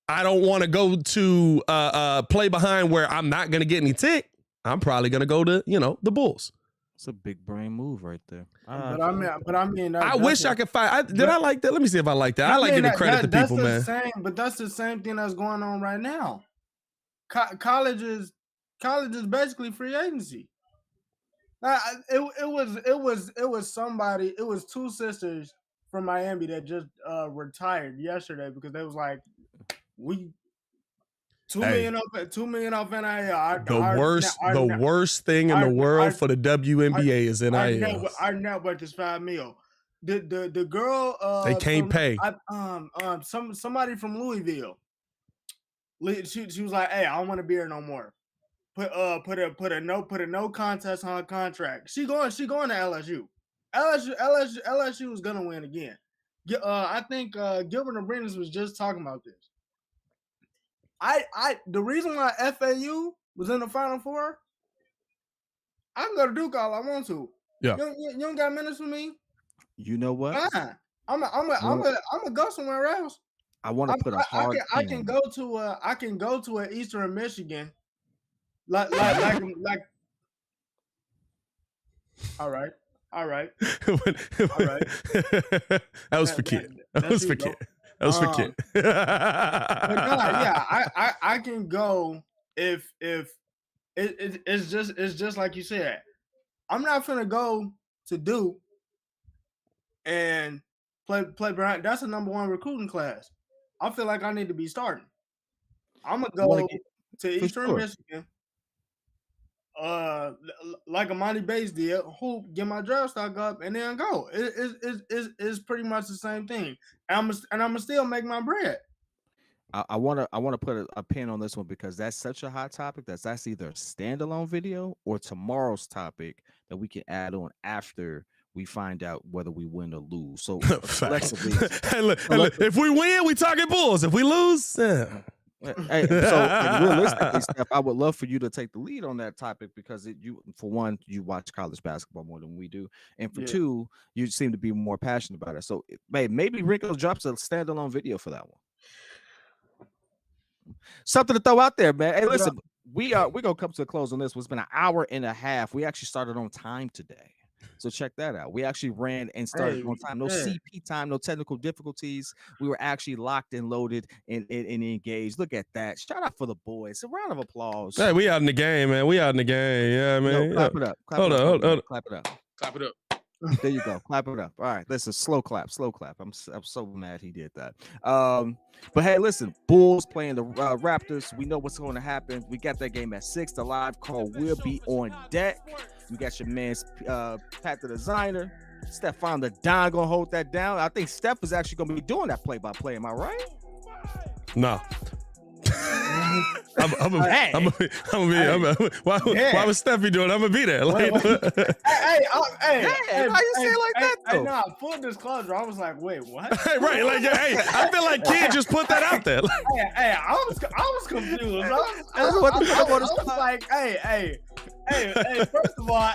I don't want to go to play behind where I'm not going to get any tick. I'm probably going to go to, the Bulls. It's a big brain move right there. But I mean, I wish I could find. Did I like that? Let me see if I like that. I like giving credit to people, man. But that's the same thing that's going on right now. College is basically free agency. It was somebody. It was 2 sisters from Miami that just retired yesterday because they was like, we. $2 million off NIL. The worst thing in the world for the WNBA is NIL. Our network is $5 million. The girl they can't pay. Somebody from Louisville. She was like, "Hey, I don't want to be here no more. Put a no contest on her contract. She going to LSU. LSU is gonna win again. I think Gilbert Arenas was just talking about this. The reason why FAU was in the Final Four, I can go to Duke all I want to. Yeah. You don't got minutes for me. You know what? I'm gonna go somewhere else. I want to put a hard. I can go to an Eastern Michigan. Like. All right. That was for Kid. That was for Kid. That was for Kid. But no, yeah, I can go if it's just like you said. I'm not gonna go to Duke and play behind. That's the #1 recruiting class. I feel like I need to be starting. I'm gonna go to Eastern Michigan like Amani Bates did, hoop, get my draft stock up, and then go. It's pretty much the same thing. And I'm gonna still make my bread. I want to put a pin on this one because that's such a hot topic that's either a standalone video or tomorrow's topic that we can add on after we find out whether we win or lose. So collectively, look, if we win, we talking Bulls. If we lose, hey, so realistically, Steph, I would love for you to take the lead on that topic because you, for one, you watch college basketball more than we do, and for two, you seem to be more passionate about it. So, maybe Rico drops a standalone video for that one. Something to throw out there, man. Hey, listen, we're gonna come to a close on this. It's been an hour and a half. We actually started on time today. So check that out. We actually ran and started on time. No CP time, no technical difficulties. We were actually locked and loaded and engaged. Look at that. Shout out for the boys. A round of applause. Hey, we out in the game, man. We out in the game. Yeah, man. Clap it up. Hold on. Clap it up. Clap it up. There you go. Clap it up. All right. Listen, slow clap. I'm so mad he did that. But hey, listen, Bulls playing the Raptors. We know what's going to happen. We got that game at 6. The live call will be on deck. We got your man Pat the Designer. Stefan the Don gonna hold that down. I think Steph is actually gonna be doing that play-by-play. Am I right? No. Why would Steph be doing it? I'm gonna be there. Like, Hey, why you say it like that though? Nah, full disclosure, I was like, wait, what? right? Like, hey, I feel like Kid just put that out there. I was confused. I was like, hey. First of all,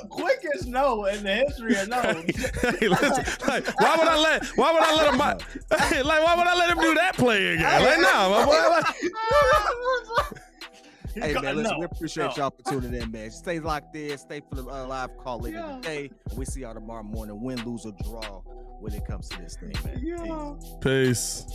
quickest no in the history of no. Hey, listen, like, why would I let him do that play again? Like, no, my boy. Hey, man, listen, we appreciate y'all for tuning in, man. Stay locked in. Stay for the live call later today. We see y'all tomorrow morning. Win, lose, or draw when it comes to this thing, man. Peace.